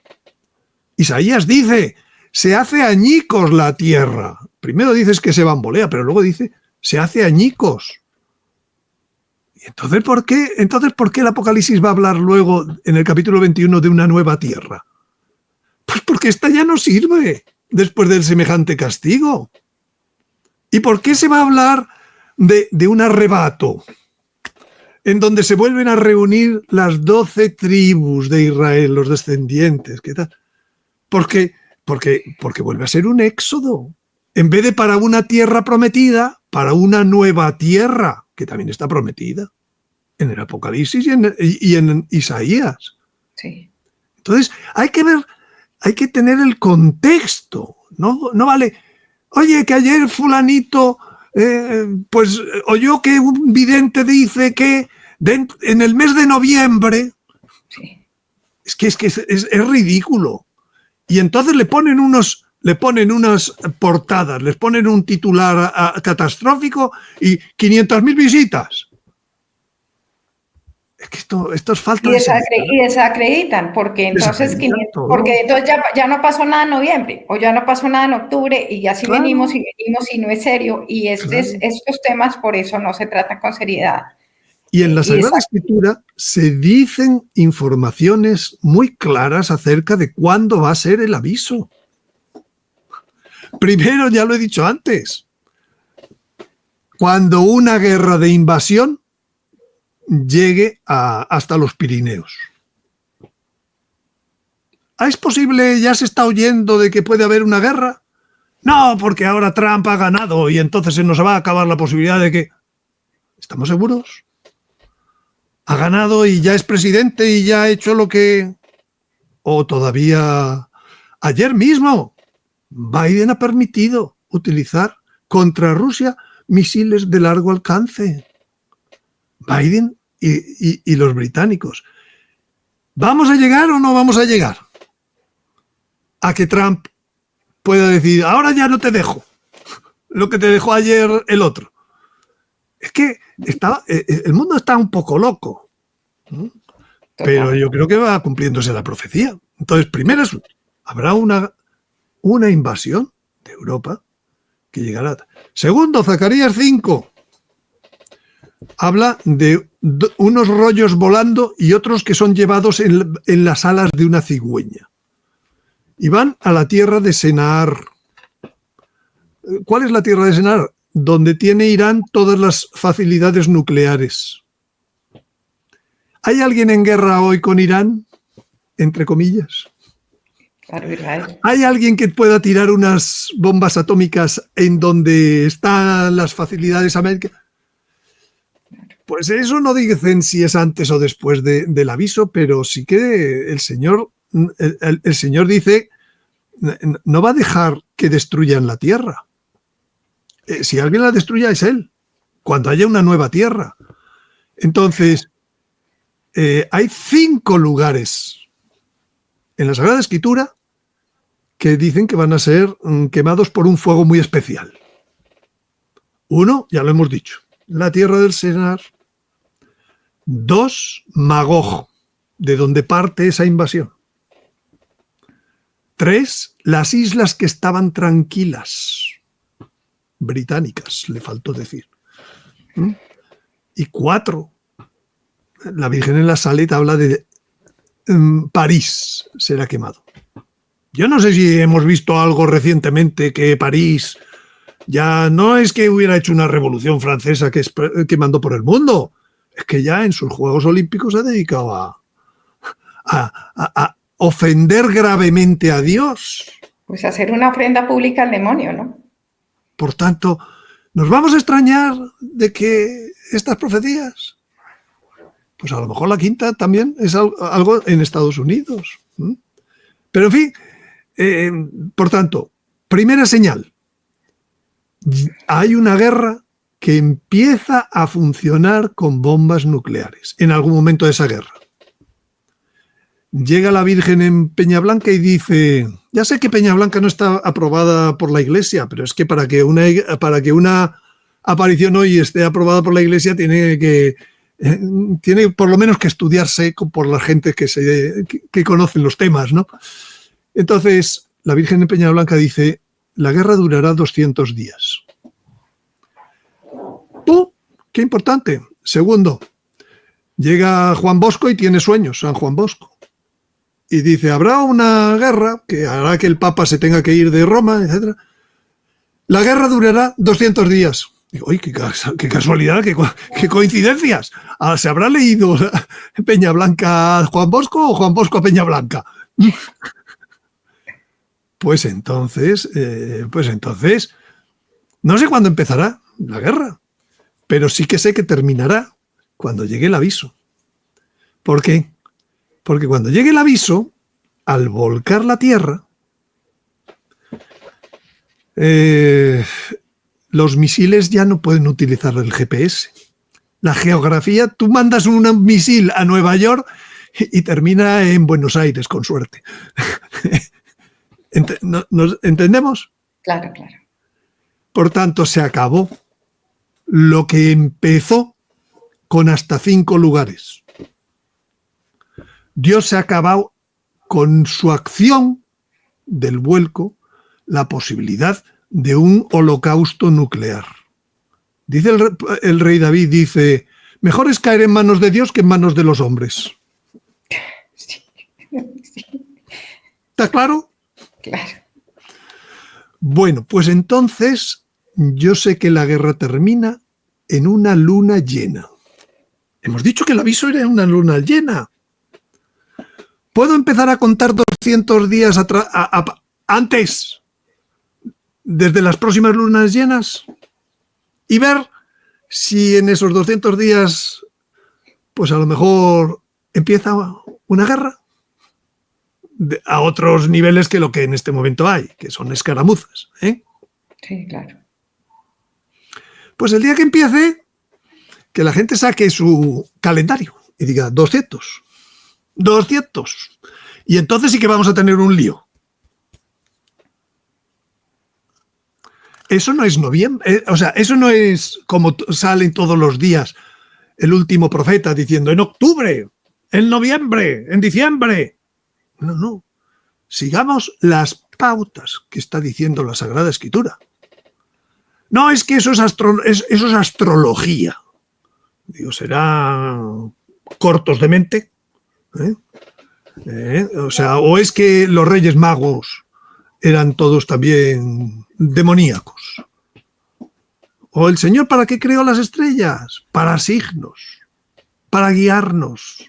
Isaías dice, se hace añicos la tierra. Primero dices que se bambolea, pero luego dice, se hace añicos. ¿Y entonces por qué el Apocalipsis va a hablar luego en el capítulo 21 de una nueva tierra? Pues porque esta ya no sirve después del semejante castigo. ¿Y por qué se va a hablar de un arrebato en donde se vuelven a reunir las 12 tribus de Israel, los descendientes? ¿Qué tal? Porque vuelve a ser un éxodo. En vez de para una tierra prometida, para una nueva tierra, que también está prometida en el Apocalipsis y en Isaías. Sí. Entonces, hay que tener el contexto. No vale, oye, que ayer fulanito pues oyó que un vidente dice que en el mes de noviembre. Sí. Es que es ridículo. Y entonces le ponen unas portadas, les ponen un titular catastrófico y 500.000 visitas. Es que esto es falta de y desacreditan, porque entonces, ya no pasó nada en noviembre, o ya no pasó nada en octubre, y así claro. venimos y no es serio, y estos temas por eso no se tratan con seriedad. Y en la Sagrada Escritura se dicen informaciones muy claras acerca de cuándo va a ser el aviso. Primero, ya lo he dicho antes, cuando una guerra de invasión llegue hasta los Pirineos. ¿Es posible, ya se está oyendo de que puede haber una guerra? No, porque ahora Trump ha ganado y entonces se nos va a acabar la posibilidad de que... ¿Estamos seguros? ¿Ha ganado y ya es presidente y ya ha hecho lo que... O todavía... Ayer mismo, Biden ha permitido utilizar contra Rusia misiles de largo alcance. Biden y los británicos. ¿Vamos a llegar o no vamos a llegar a que Trump pueda decir, ahora ya no te dejo lo que te dejó ayer el otro? Es que el mundo está un poco loco. pero yo creo que va cumpliéndose la profecía. Entonces, primero habrá una invasión de Europa que llegará. Segundo, Zacarías 5 habla de unos rollos volando y otros que son llevados en las alas de una cigüeña. Y van a la tierra de Senaar. ¿Cuál es la tierra de Senaar? Donde tiene Irán todas las facilidades nucleares. ¿Hay alguien en guerra hoy con Irán? Entre comillas. Claro, Israel. ¿Hay alguien que pueda tirar unas bombas atómicas en donde están las facilidades americanas? Pues eso no dicen si es antes o después del aviso, pero sí que el Señor dice, no va a dejar que destruyan la tierra. Si alguien la destruya es Él, cuando haya una nueva tierra. Entonces, hay 5 lugares en la Sagrada Escritura que dicen que van a ser quemados por un fuego muy especial. Uno, ya lo hemos dicho, la tierra del Senar. 2, Magog, de donde parte esa invasión. 3, las islas que estaban tranquilas, británicas, le faltó decir. Y 4, la Virgen en la Saleta habla de París será quemado. Yo no sé si hemos visto algo recientemente que París ya no es que hubiera hecho una revolución francesa que mandó por el mundo, es que ya en sus Juegos Olímpicos se ha dedicado a ofender gravemente a Dios. Pues hacer una ofrenda pública al demonio, ¿no? Por tanto, ¿nos vamos a extrañar de que estas profecías? Pues a lo mejor la quinta también es algo en Estados Unidos. Pero en fin, por tanto, primera señal. Hay una guerra que empieza a funcionar con bombas nucleares en algún momento de esa guerra. Llega la Virgen en Peñablanca y dice, ya sé que Peñablanca no está aprobada por la Iglesia, pero es que para que una aparición hoy esté aprobada por la Iglesia tiene por lo menos que estudiarse por la gente que conocen los temas, ¿no? Entonces, la Virgen en Peñablanca dice, la guerra durará 200 días. ¡Qué importante! Segundo, llega Juan Bosco y tiene sueños, San Juan Bosco. Y dice, habrá una guerra que hará que el Papa se tenga que ir de Roma, etc. La guerra durará 200 días. Digo, ¡ay, qué casualidad, qué coincidencias! ¿Se habrá leído Peñablanca a Juan Bosco o Juan Bosco a Peñablanca? Pues entonces, no sé cuándo empezará la guerra, pero sí que sé que terminará cuando llegue el aviso. ¿Por qué? Porque cuando llegue el aviso, al volcar la Tierra, los misiles ya no pueden utilizar el GPS. La geografía, tú mandas un misil a Nueva York y termina en Buenos Aires, con suerte. ¿Nos entendemos? Claro, claro. Por tanto, se acabó lo que empezó con hasta 5 lugares. Dios se ha acabado con su acción del vuelco la posibilidad de un holocausto nuclear. Dice el rey David, dice, mejor es caer en manos de Dios que en manos de los hombres. Sí. ¿Está claro? Claro. Bueno, pues entonces yo sé que la guerra termina en una luna llena. Hemos dicho que el aviso era una luna llena. ¿Puedo empezar a contar 200 días antes, desde las próximas lunas llenas? Y ver si en esos 200 días, pues a lo mejor empieza una guerra a otros niveles que lo que en este momento hay, que son escaramuzas. Sí, claro. Pues el día que empiece, que la gente saque su calendario y diga 200. Y entonces sí que vamos a tener un lío. Eso no es noviembre, eso no es como salen todos los días el último profeta diciendo en octubre en noviembre, en diciembre. No, no. Sigamos las pautas que está diciendo la Sagrada Escritura. No, es que eso es astrología. Digo, ¿será cortos de mente? O sea, o es que los Reyes Magos eran todos también demoníacos. O el Señor, ¿para qué creó las estrellas? Para signos, para guiarnos.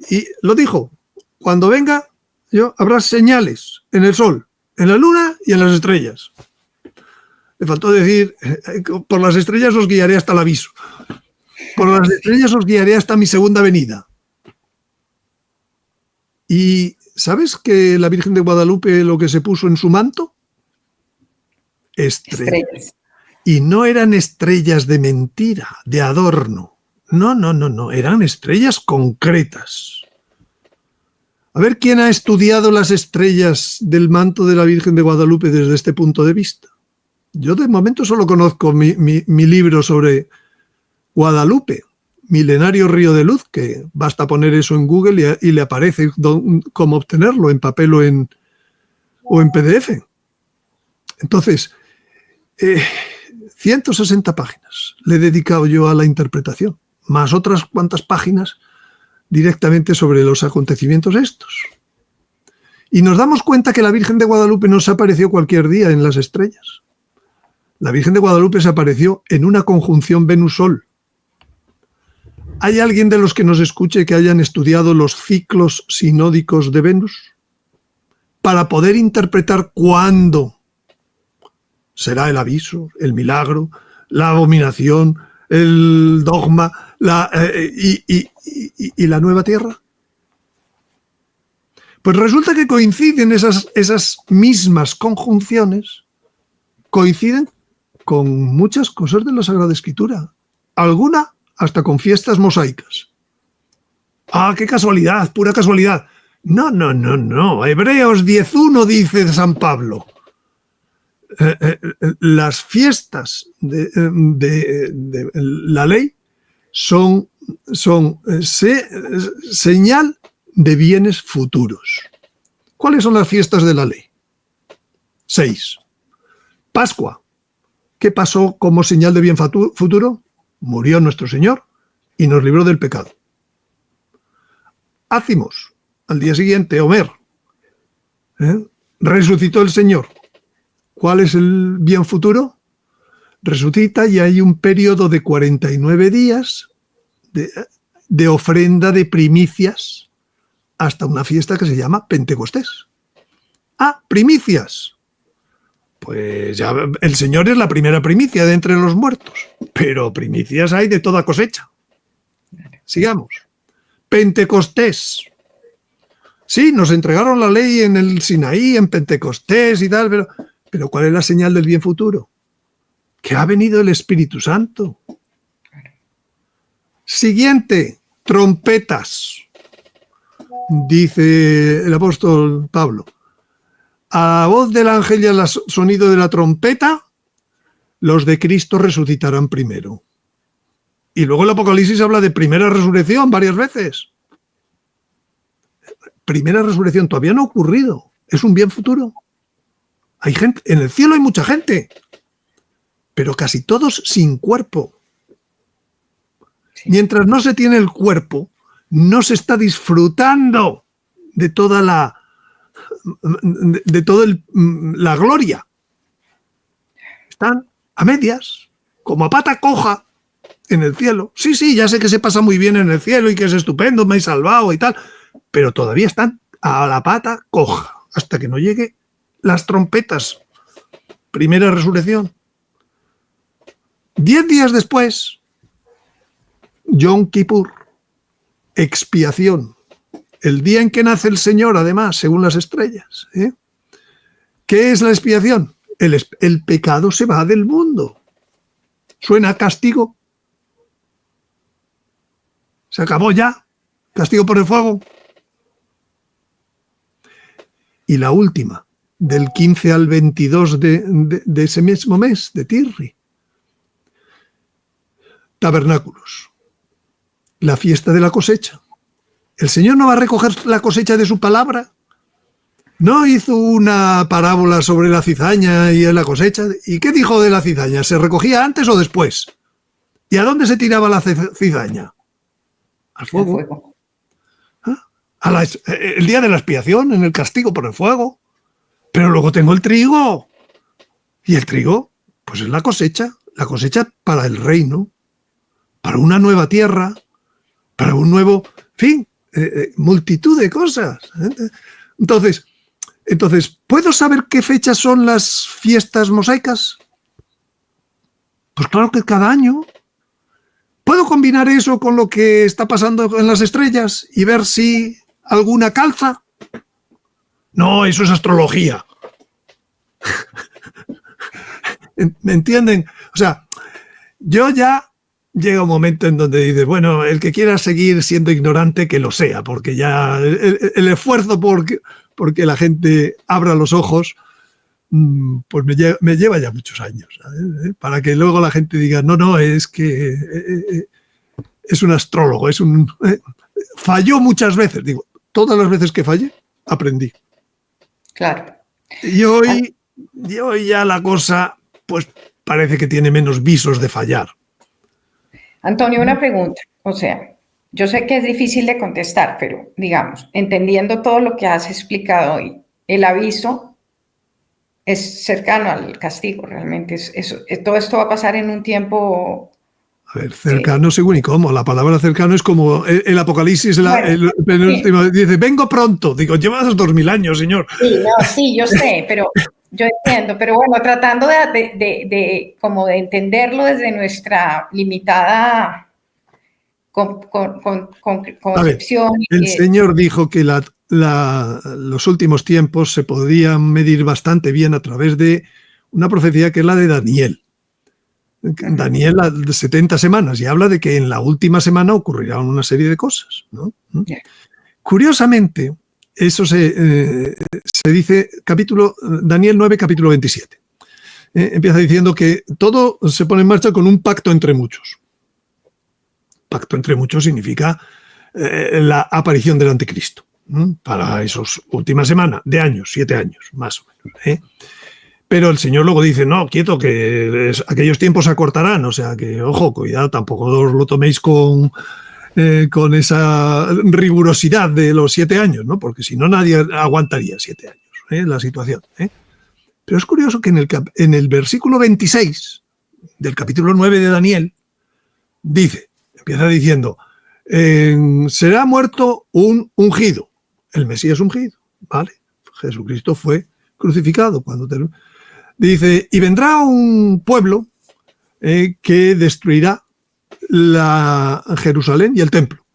Y lo dijo, cuando venga, habrá señales en el sol, en la luna y en las estrellas. Le faltó decir, por las estrellas os guiaré hasta el aviso. Por las estrellas os guiaré hasta mi segunda venida. ¿Y sabes que la Virgen de Guadalupe lo que se puso en su manto? Estrellas. Y no eran estrellas de mentira, de adorno. No, no, no, no. Eran estrellas concretas. A ver quién ha estudiado las estrellas del manto de la Virgen de Guadalupe desde este punto de vista. Yo de momento solo conozco mi libro sobre Guadalupe, Milenario Río de Luz, que basta poner eso en Google y le aparece cómo obtenerlo, en papel o en PDF. Entonces, 160 páginas le he dedicado yo a la interpretación, más otras cuantas páginas directamente sobre los acontecimientos estos. Y nos damos cuenta que la Virgen de Guadalupe no se apareció cualquier día en las estrellas. La Virgen de Guadalupe se apareció en una conjunción Venus-Sol. ¿Hay alguien de los que nos escuche que hayan estudiado los ciclos sinódicos de Venus? Para poder interpretar cuándo será el aviso, el milagro, la abominación, el dogma y la nueva tierra. Pues resulta que coinciden esas mismas conjunciones, coinciden con muchas cosas de la Sagrada Escritura. Alguna hasta con fiestas mosaicas. ¡Ah, qué casualidad! ¡Pura casualidad! No, no, no, no. Hebreos 10.1 dice San Pablo. Las fiestas de la ley son señal de bienes futuros. ¿Cuáles son las fiestas de la ley? 6. Pascua. ¿Qué pasó como señal de bien futuro? Murió nuestro Señor y nos libró del pecado. Ácimos, al día siguiente, Homer. Resucitó el Señor. ¿Cuál es el bien futuro? Resucita y hay un periodo de 49 días de ofrenda de primicias hasta una fiesta que se llama Pentecostés. Ah, primicias. Pues ya el Señor es la primera primicia de entre los muertos, pero primicias hay de toda cosecha. Sigamos. Pentecostés. Sí, nos entregaron la ley en el Sinaí, en Pentecostés y tal, pero ¿cuál es la señal del bien futuro? Que ha venido el Espíritu Santo. Siguiente, trompetas. Dice el apóstol Pablo. A la voz del ángel y al sonido de la trompeta, los de Cristo resucitarán primero. Y luego el Apocalipsis habla de primera resurrección varias veces. Primera resurrección todavía no ha ocurrido. Es un bien futuro. Hay gente, en el cielo hay mucha gente, pero casi todos sin cuerpo. Mientras no se tiene el cuerpo, no se está disfrutando de toda la gloria. Están a medias, como a pata coja en el cielo. Sí, sí, ya sé que se pasa muy bien en el cielo y que es estupendo, me he salvado y tal, pero todavía están a la pata coja hasta que no llegue las trompetas. Primera resurrección. 10 días después, Yom Kippur, expiación. El día en que nace el Señor, además, según las estrellas. ¿Qué es la expiación? El pecado se va del mundo. ¿Suena a castigo? ¿Se acabó ya? ¿Castigo por el fuego? Y la última, del 15 al 22 de ese mismo mes, de Tirri. Tabernáculos. La fiesta de la cosecha. ¿El Señor no va a recoger la cosecha de su palabra? ¿No hizo una parábola sobre la cizaña y la cosecha? ¿Y qué dijo de la cizaña? ¿Se recogía antes o después? ¿Y a dónde se tiraba la cizaña? Al fuego. Al fuego. El día de la expiación, en el castigo por el fuego. Pero luego tengo el trigo. Y el trigo, pues es la cosecha para el reino, para una nueva tierra, para un nuevo, en fin, multitud de cosas. Entonces, ¿puedo saber qué fechas son las fiestas mosaicas? Pues claro que cada año. ¿Puedo combinar eso con lo que está pasando en las estrellas y ver si alguna calza? No, eso es astrología. ¿Me entienden? O sea, yo ya llega un momento en donde dices, bueno, el que quiera seguir siendo ignorante, que lo sea, porque ya el esfuerzo porque la gente abra los ojos, pues me lleva ya muchos años, ¿sabes? Para que luego la gente diga, no, es que es un astrólogo, falló muchas veces. Digo, todas las veces que fallé, aprendí. Claro. Y hoy ya la cosa, pues parece que tiene menos visos de fallar. Antonio, una pregunta. O sea, yo sé que es difícil de contestar, pero digamos, entendiendo todo lo que has explicado hoy, el aviso es cercano al castigo, realmente. Todo esto va a pasar en un tiempo... A ver, cercano según y cómo. La palabra cercano es como el Apocalipsis, el penúltimo, dice, vengo pronto. Digo, llevas 2000 años, señor. Sí, yo sé, pero yo entiendo. Pero bueno, tratando como de entenderlo desde nuestra limitada concepción. El Señor dijo que los últimos tiempos se podrían medir bastante bien a través de una profecía que es la de Daniel. Daniel, de 70 semanas, y habla de que en la última semana ocurrirá una serie de cosas, ¿no? Curiosamente, eso se dice, Daniel 9, capítulo 27. Empieza diciendo que todo se pone en marcha con un pacto entre muchos. Pacto entre muchos significa la aparición del anticristo, para esas últimas semanas de años, 7 años, más o menos. Pero el Señor luego dice, no, quieto, que aquellos tiempos se acortarán, o sea que, ojo, cuidado, tampoco os lo toméis con esa rigurosidad de los 7 años, ¿no? Porque si no, nadie aguantaría 7 años, la situación. Pero es curioso que en el versículo 26 del capítulo 9 de Daniel, empieza diciendo, será muerto un ungido, el Mesías ungido, ¿vale? Jesucristo fue crucificado dice, y vendrá un pueblo que destruirá Jerusalén y el templo.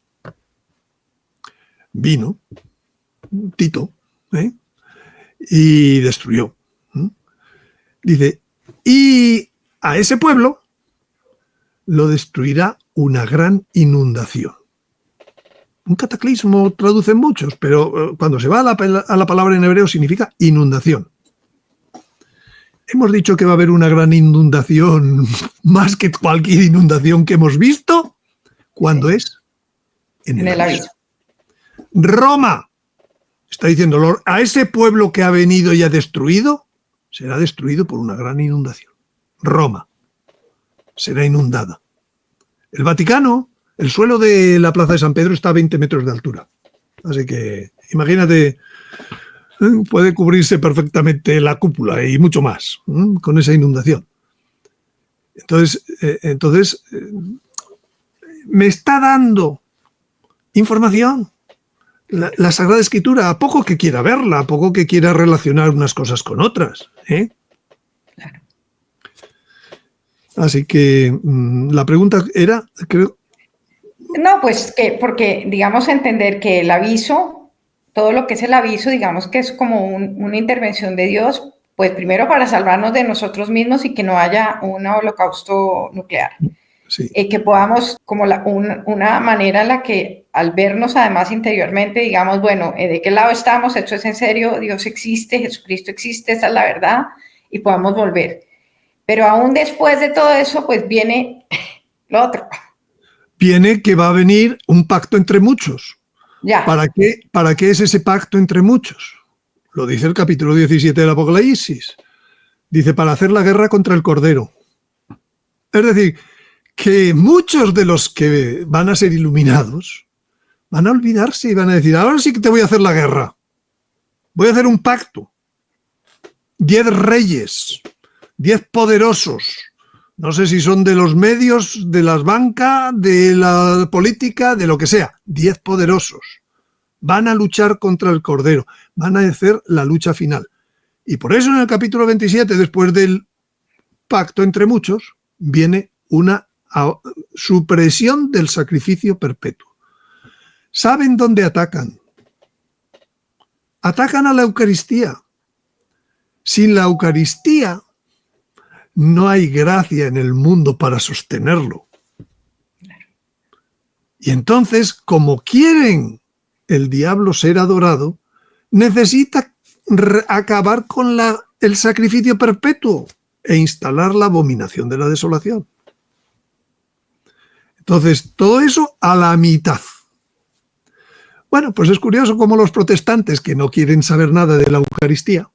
Vino Tito y destruyó. Dice, y a ese pueblo lo destruirá una gran inundación. Un cataclismo traducen muchos, pero cuando se va a la palabra en hebreo significa inundación. Hemos dicho que va a haber una gran inundación, más que cualquier inundación que hemos visto. ¿Cuándo es? En el aviso. Roma está diciendo, a ese pueblo que ha venido y ha destruido, será destruido por una gran inundación. Roma será inundada. El Vaticano, el suelo de la Plaza de San Pedro está a 20 metros de altura. Así que imagínate, puede cubrirse perfectamente la cúpula y mucho más con esa inundación. Entonces me está dando información la Sagrada Escritura, a poco que quiera verla, a poco que quiera relacionar unas cosas con otras. Claro. Así que la pregunta era, creo... No, pues porque digamos entender que el aviso, todo lo que es el aviso, digamos que es como una intervención de Dios, pues primero para salvarnos de nosotros mismos y que no haya un holocausto nuclear. Sí. Que podamos, como una manera en la que al vernos además interiormente, digamos, bueno, ¿de qué lado estamos? Esto es en serio, Dios existe, Jesucristo existe, esa es la verdad, y podamos volver. Pero aún después de todo eso, pues viene lo otro. Viene que va a venir un pacto entre muchos. Ya. ¿Para qué es ese pacto entre muchos? Lo dice el capítulo 17 del Apocalipsis. Dice, para hacer la guerra contra el Cordero. Es decir, que muchos de los que van a ser iluminados van a olvidarse y van a decir, ahora sí que te voy a hacer la guerra. Voy a hacer un pacto. 10 reyes, 10 poderosos. No sé si son de los medios, de las bancas, de la política, de lo que sea. 10 poderosos. Van a luchar contra el Cordero. Van a hacer la lucha final. Y por eso en el capítulo 27, después del pacto entre muchos, viene una supresión del sacrificio perpetuo. ¿Saben dónde atacan? Atacan a la Eucaristía. Sin la Eucaristía no hay gracia en el mundo para sostenerlo. Y entonces, como quieren el diablo ser adorado, necesita acabar con el sacrificio perpetuo e instalar la abominación de la desolación. Entonces, todo eso a la mitad. Bueno, pues es curioso cómo los protestantes, que no quieren saber nada de la Eucaristía,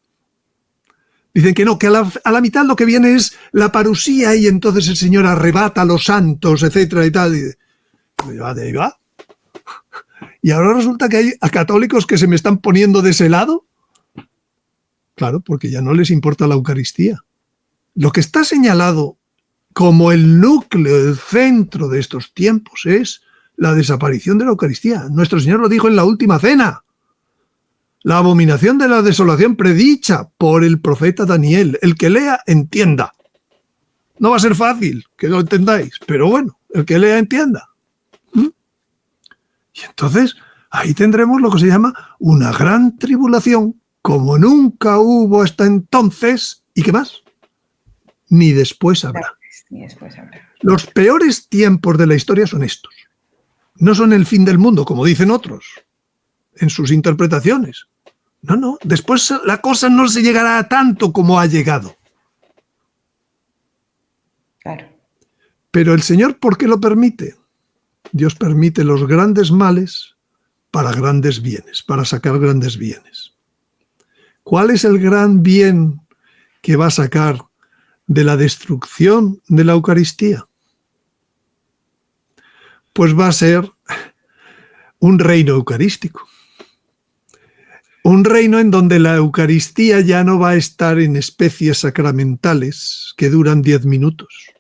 dicen que no, que a la mitad lo que viene es la parusía y entonces el Señor arrebata a los santos, etcétera y tal. Y ahí va. Y ahora resulta que hay católicos que se me están poniendo de ese lado. Claro, porque ya no les importa la Eucaristía. Lo que está señalado como el núcleo, el centro de estos tiempos es la desaparición de la Eucaristía. Nuestro Señor lo dijo en la última cena. La abominación de la desolación predicha por el profeta Daniel. El que lea, entienda. No va a ser fácil que lo entendáis, pero bueno, el que lea, entienda. Y entonces ahí tendremos lo que se llama una gran tribulación, como nunca hubo hasta entonces. ¿Y qué más? Ni después habrá. Los peores tiempos de la historia son estos. No son el fin del mundo, como dicen otros, en sus interpretaciones. No, después la cosa no se llegará a tanto como ha llegado. Claro. Pero el Señor, ¿por qué lo permite? Dios permite los grandes males para grandes bienes, para sacar grandes bienes. ¿Cuál es el gran bien que va a sacar de la destrucción de la Eucaristía? Pues va a ser un reino eucarístico. Un reino en donde la Eucaristía ya no va a estar en especies sacramentales que duran 10 minutos.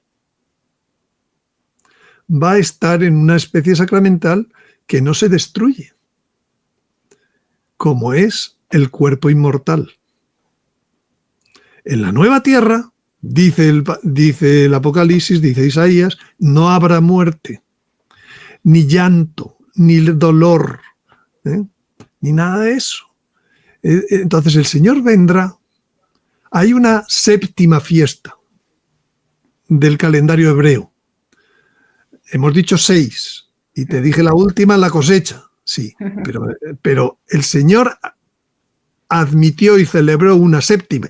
Va a estar en una especie sacramental que no se destruye, como es el cuerpo inmortal. En la nueva tierra, dice el Apocalipsis, dice Isaías, no habrá muerte, ni llanto, ni dolor, ni nada de eso. Entonces el Señor vendrá. Hay una séptima fiesta del calendario hebreo. Hemos dicho 6 y te dije la última, la cosecha. Sí, pero el Señor admitió y celebró una séptima,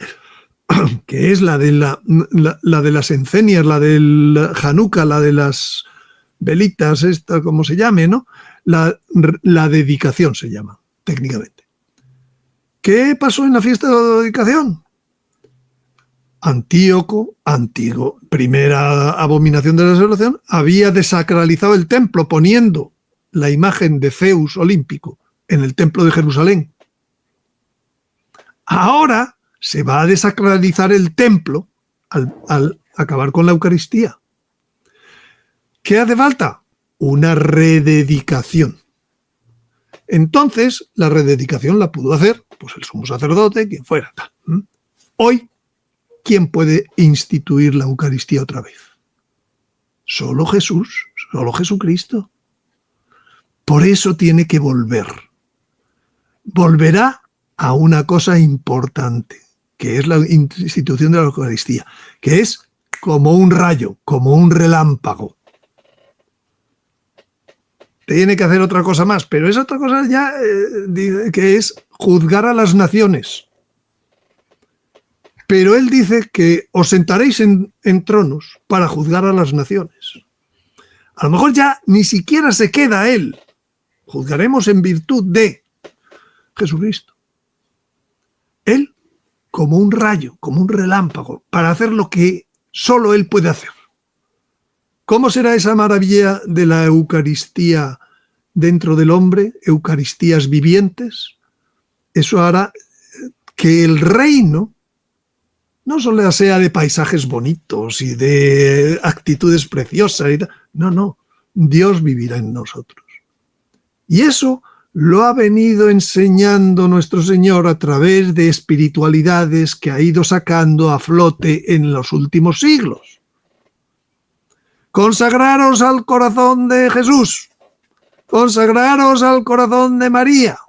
que es la de las encenias, la del Hanukkah, la de las velitas, esta, como se llame, ¿no? La dedicación se llama, técnicamente. ¿Qué pasó en la fiesta de la dedicación? Antíoco, primera abominación de la desolación, había desacralizado el templo poniendo la imagen de Zeus olímpico en el templo de Jerusalén. Ahora se va a desacralizar el templo al acabar con la Eucaristía. ¿Qué hace falta? Una rededicación. Entonces, la rededicación la pudo hacer pues el sumo sacerdote, quien fuera. Hoy, ¿quién puede instituir la Eucaristía otra vez? Solo Jesús, solo Jesucristo. Por eso tiene que volver. Volverá a una cosa importante, que es la institución de la Eucaristía, que es como un rayo, como un relámpago. Tiene que hacer otra cosa más, pero esa otra cosa ya que es juzgar a las naciones. Pero él dice que os sentaréis en tronos para juzgar a las naciones. A lo mejor ya ni siquiera se queda él juzgaremos en virtud de Jesucristo. Él como un rayo, como un relámpago, para hacer lo que solo Él puede hacer. ¿Cómo será esa maravilla de la Eucaristía dentro del hombre? Eucaristías vivientes. Eso hará que el reino no solo sea de paisajes bonitos y de actitudes preciosas. No. Dios vivirá en nosotros. Y eso lo ha venido enseñando nuestro Señor a través de espiritualidades que ha ido sacando a flote en los últimos siglos. Consagraros al corazón de Jesús. Consagraros al corazón de María.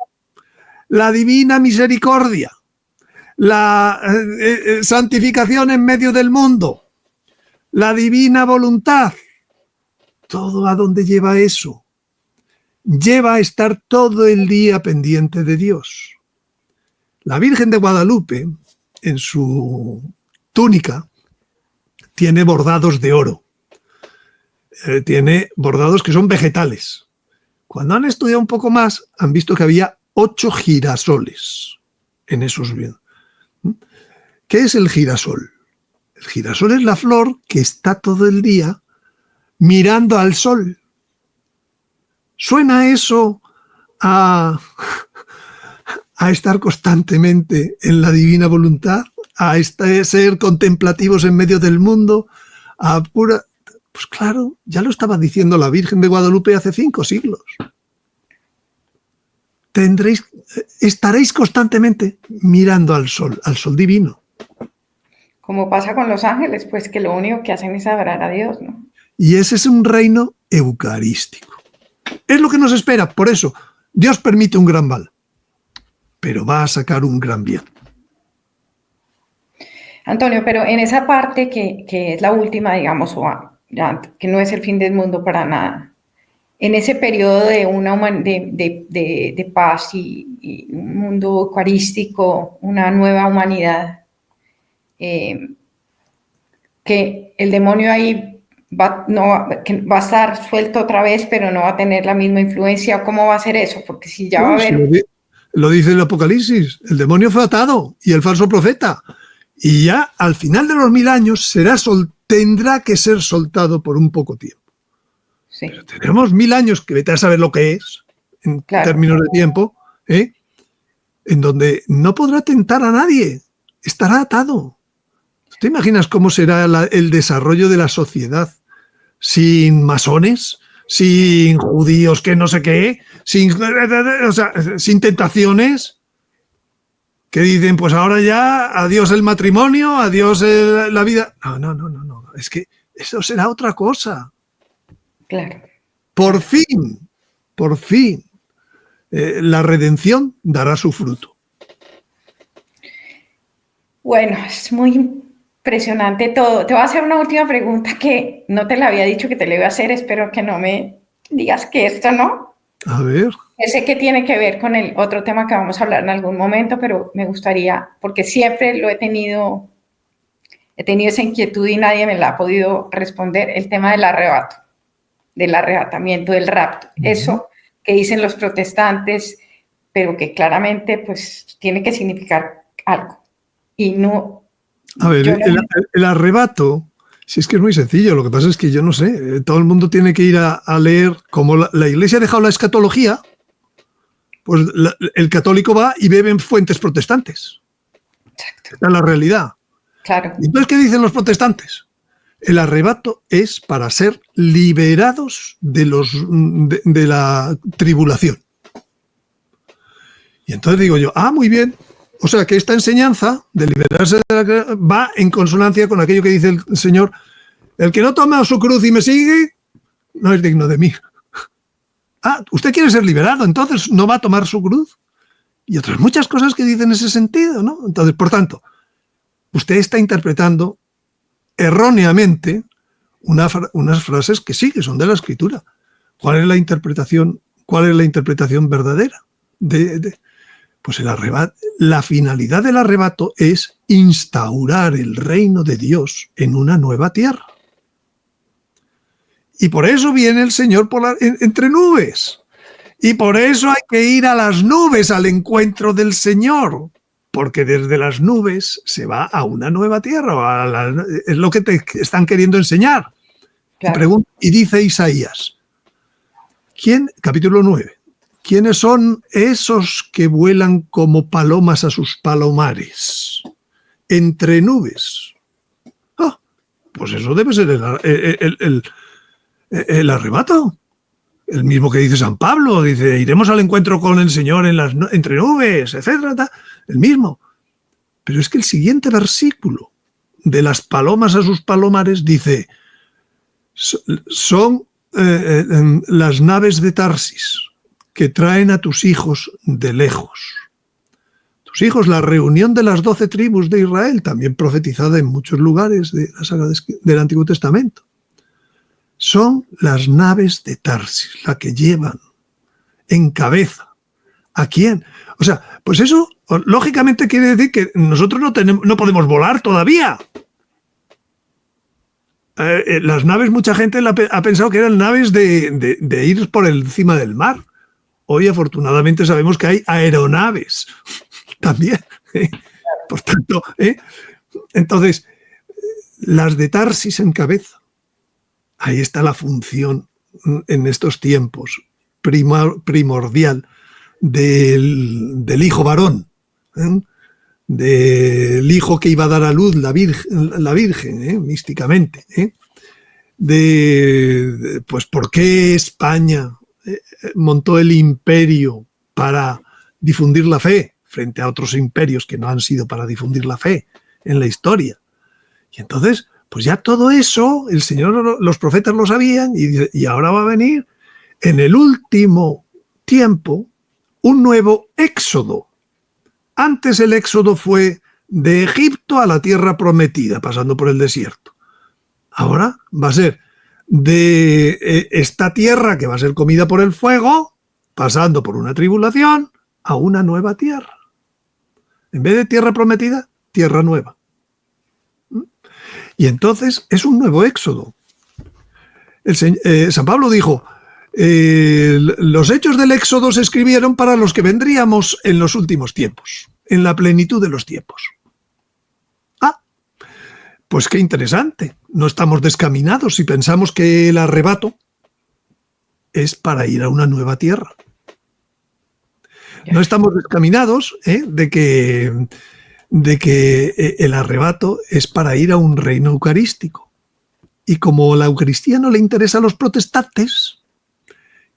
La divina misericordia. La santificación en medio del mundo. La divina voluntad. ¿Todo a dónde lleva eso? Lleva a estar todo el día pendiente de Dios. La Virgen de Guadalupe, en su túnica, tiene bordados de oro. Tiene bordados que son vegetales. Cuando han estudiado un poco más, han visto que había 8 girasoles en esos bienes. ¿Qué es el girasol? El girasol es la flor que está todo el día mirando al sol. ¿Suena eso a estar constantemente en la divina voluntad? ¿A ser contemplativos en medio del mundo? Pues claro, ya lo estaba diciendo la Virgen de Guadalupe hace 5 siglos. Estaréis constantemente mirando al sol divino. Como pasa con los ángeles, pues que lo único que hacen es adorar a Dios, ¿no? Y ese es un reino eucarístico. Es lo que nos espera. Por eso, Dios permite un gran mal, pero va a sacar un gran bien. Antonio, pero en esa parte que es la última, digamos, que no es el fin del mundo para nada, en ese periodo de paz y un mundo eucarístico, una nueva humanidad, que el demonio ahí va a estar suelto otra vez, pero no va a tener la misma influencia. ¿Cómo va a ser eso? Porque si ya va a haber... Lo dice el Apocalipsis, el demonio fue atado y el falso profeta. Y ya al final de los 1000 años tendrá que ser soltado por un poco tiempo. Sí. Pero tenemos 1000 años que vete a saber lo que es, en términos de tiempo, en donde no podrá tentar a nadie, estará atado. ¿Te imaginas cómo será el desarrollo de la sociedad sin masones, sin judíos que no sé qué, sin tentaciones? Que dicen, pues ahora ya, adiós el matrimonio, adiós la vida. No. Es que eso será otra cosa. Claro. Por fin, la redención dará su fruto. Bueno, es muy impresionante todo. Te voy a hacer una última pregunta que no te la había dicho que te la iba a hacer. Espero que no me digas que esto no. A ver. Sé que tiene que ver con el otro tema que vamos a hablar en algún momento, pero me gustaría, porque siempre he tenido esa inquietud y nadie me la ha podido responder, el tema del arrebato, del arrebatamiento, del rapto. Eso que dicen los protestantes, pero que claramente pues tiene que significar algo. Y no... A ver, el arrebato, si es que es muy sencillo, lo que pasa es que yo no sé, todo el mundo tiene que ir a leer, como la Iglesia ha dejado la escatología, pues el católico va y bebe en fuentes protestantes. Exacto. Esta es la realidad. Claro. Entonces, ¿qué dicen los protestantes? El arrebato es para ser liberados de la tribulación. Y entonces digo yo, muy bien. O sea, que esta enseñanza de liberarse va en consonancia con aquello que dice el Señor: el que no toma su cruz y me sigue, no es digno de mí. Usted quiere ser liberado, entonces no va a tomar su cruz. Y otras muchas cosas que dicen en ese sentido, ¿no? Entonces, por tanto, usted está interpretando erróneamente unas frases que sí, que son de la Escritura. ¿Cuál es la interpretación verdadera? Pues el arrebato, la finalidad del arrebato es instaurar el reino de Dios en una nueva tierra. Y por eso viene el Señor entre nubes. Y por eso hay que ir a las nubes al encuentro del Señor, porque desde las nubes se va a una nueva tierra. Es lo que te están queriendo enseñar. Claro. Y dice Isaías, capítulo 9, ¿quiénes son esos que vuelan como palomas a sus palomares, entre nubes? Pues eso debe ser el arrebato. El mismo que dice San Pablo, dice, iremos al encuentro con el Señor entre nubes, etcétera, el mismo. Pero es que el siguiente versículo, de las palomas a sus palomares, dice, son las naves de Tarsis que traen a tus hijos de lejos. Tus hijos, la reunión de las 12 tribus de Israel, también profetizada en muchos lugares del Antiguo Testamento. Son las naves de Tarsis, la que llevan en cabeza. ¿A quién? O sea, pues eso lógicamente quiere decir que nosotros no podemos volar todavía. Las naves, mucha gente ha pensado que eran naves de ir por encima del mar. Hoy afortunadamente sabemos que hay aeronaves también. Por tanto, entonces, las de Tarsis en cabeza. Ahí está la función en estos tiempos primordial del hijo varón, del hijo que iba a dar a luz la Virgen, místicamente. Pues por qué España montó el imperio para difundir la fe frente a otros imperios que no han sido para difundir la fe en la historia. Y entonces, pues ya todo eso, el Señor, los profetas lo sabían y ahora va a venir en el último tiempo un nuevo éxodo. Antes el éxodo fue de Egipto a la tierra prometida, pasando por el desierto. Ahora va a ser de esta tierra que va a ser comida por el fuego, pasando por una tribulación, a una nueva tierra. En vez de tierra prometida, tierra nueva. Y entonces es un nuevo éxodo. San Pablo dijo, los hechos del éxodo se escribieron para los que vendríamos en los últimos tiempos, en la plenitud de los tiempos. Pues qué interesante. No estamos descaminados si pensamos que el arrebato es para ir a una nueva tierra. No estamos descaminados de que el arrebato es para ir a un reino eucarístico. Y como la Eucaristía no le interesa a los protestantes,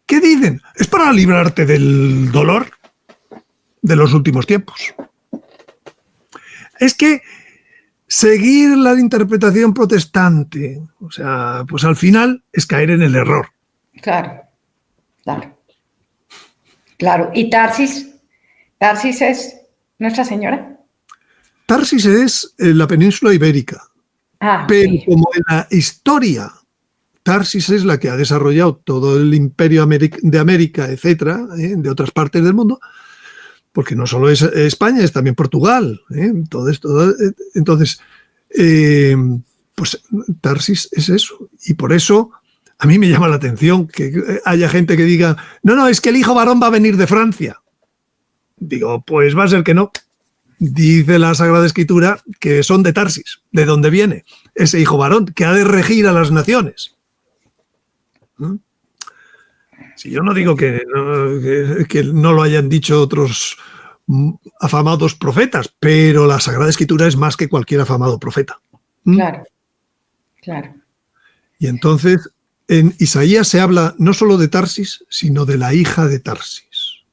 ¿qué dicen? Es para librarte del dolor de los últimos tiempos. Es que seguir la interpretación protestante, o sea, pues al final es caer en el error. Claro, claro. Claro. ¿Y Tarsis? ¿Tarsis es Nuestra Señora? Tarsis es la península ibérica. Pero sí. Como en la historia, Tarsis es la que ha desarrollado todo el imperio de América, etcétera, de otras partes del mundo, porque no solo es España, es también Portugal. Todo esto, entonces, pues Tarsis es eso. Y por eso a mí me llama la atención que haya gente que diga, no, es que el hijo varón va a venir de Francia. Digo, pues va a ser que no. Dice la Sagrada Escritura que son de Tarsis, de donde viene ese hijo varón, que ha de regir a las naciones. Si yo no digo que no lo hayan dicho otros afamados profetas, pero la Sagrada Escritura es más que cualquier afamado profeta. Claro, claro. Y entonces en Isaías se habla no solo de Tarsis, sino de la hija de Tarsis.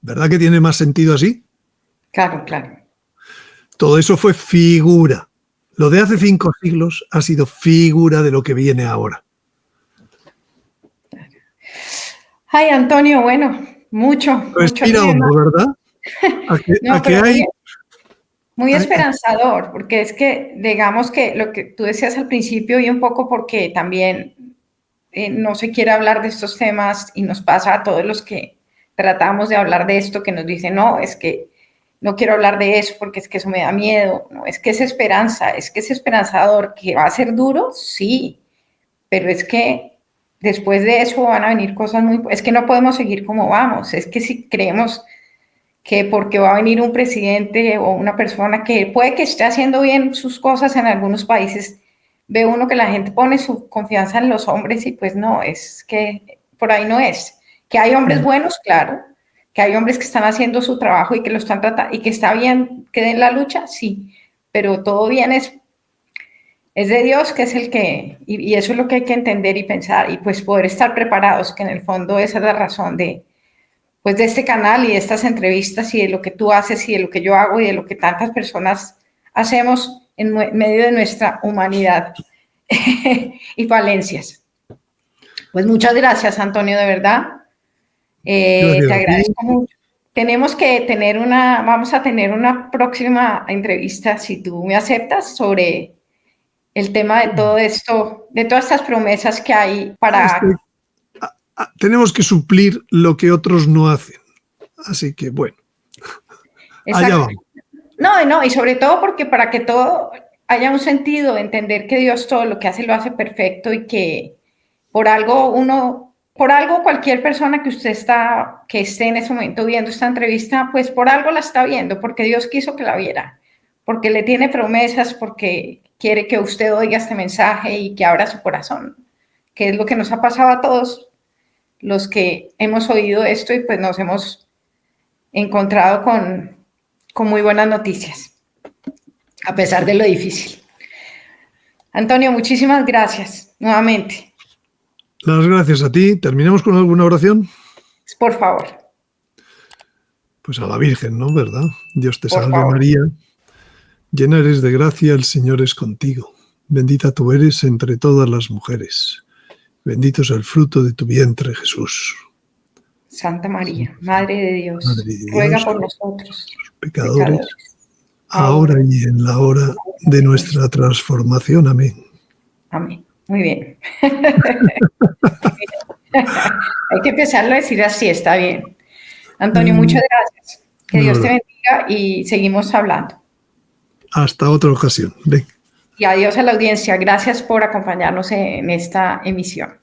¿Verdad que tiene más sentido así? Claro, claro. Todo eso fue figura. Lo de hace 5 siglos ha sido figura de lo que viene ahora. Ay, Antonio, bueno, mucho. Respira hondo, ¿verdad? Muy esperanzador, porque es que, digamos que lo que tú decías al principio y un poco porque también no se quiere hablar de estos temas y nos pasa a todos los que tratamos de hablar de esto, que nos dicen, no, es que no quiero hablar de eso porque es que eso me da miedo, no, es que es esperanza, es que es esperanzador, que va a ser duro, sí, pero es que después de eso van a venir cosas muy... Es que no podemos seguir como vamos. Es que si creemos que porque va a venir un presidente o una persona que puede que esté haciendo bien sus cosas en algunos países, ve uno que la gente pone su confianza en los hombres y pues no, es que por ahí no es. Que hay hombres buenos, claro, que hay hombres que están haciendo su trabajo y que lo están tratando y que está bien que den la lucha, sí, pero todo bien es de Dios, que es el que, y eso es lo que hay que entender y pensar y pues poder estar preparados, que en el fondo esa es la razón de, pues de este canal y de estas entrevistas y de lo que tú haces y de lo que yo hago y de lo que tantas personas hacemos en medio de nuestra humanidad y falencias. Pues muchas gracias, Antonio, de verdad. Gracias Te a ti. agradezco mucho. Vamos a tener una próxima entrevista, si tú me aceptas, sobre el tema de todo esto, de todas estas promesas que hay para... Tenemos que suplir lo que otros no hacen. Así que, bueno, allá vamos. No, y sobre todo porque para que todo haya un sentido, entender que Dios todo lo que hace lo hace perfecto y que por algo cualquier persona que esté en ese momento viendo esta entrevista, pues por algo la está viendo, porque Dios quiso que la viera, porque le tiene promesas, porque quiere que usted oiga este mensaje y que abra su corazón, que es lo que nos ha pasado a todos los que hemos oído esto y pues nos hemos encontrado con muy buenas noticias, a pesar de lo difícil. Antonio, muchísimas gracias nuevamente. Las gracias a ti. ¿Terminamos con alguna oración? Por favor. Pues a la Virgen, ¿no? ¿Verdad? Dios te salve, Favor. María, llena eres de gracia, el Señor es contigo. Bendita tú eres entre todas las mujeres. Bendito es el fruto de tu vientre, Jesús. Santa María, Madre de Dios, Madre de Dios, ruega por nosotros, pecadores, ahora y en la hora de nuestra transformación. Amén. Amén. Muy bien. Hay que empezarlo a decir así, está bien. Antonio, muchas gracias. Que Dios te bendiga y seguimos hablando. Hasta otra ocasión. Ven. Y adiós a la audiencia. Gracias por acompañarnos en esta emisión.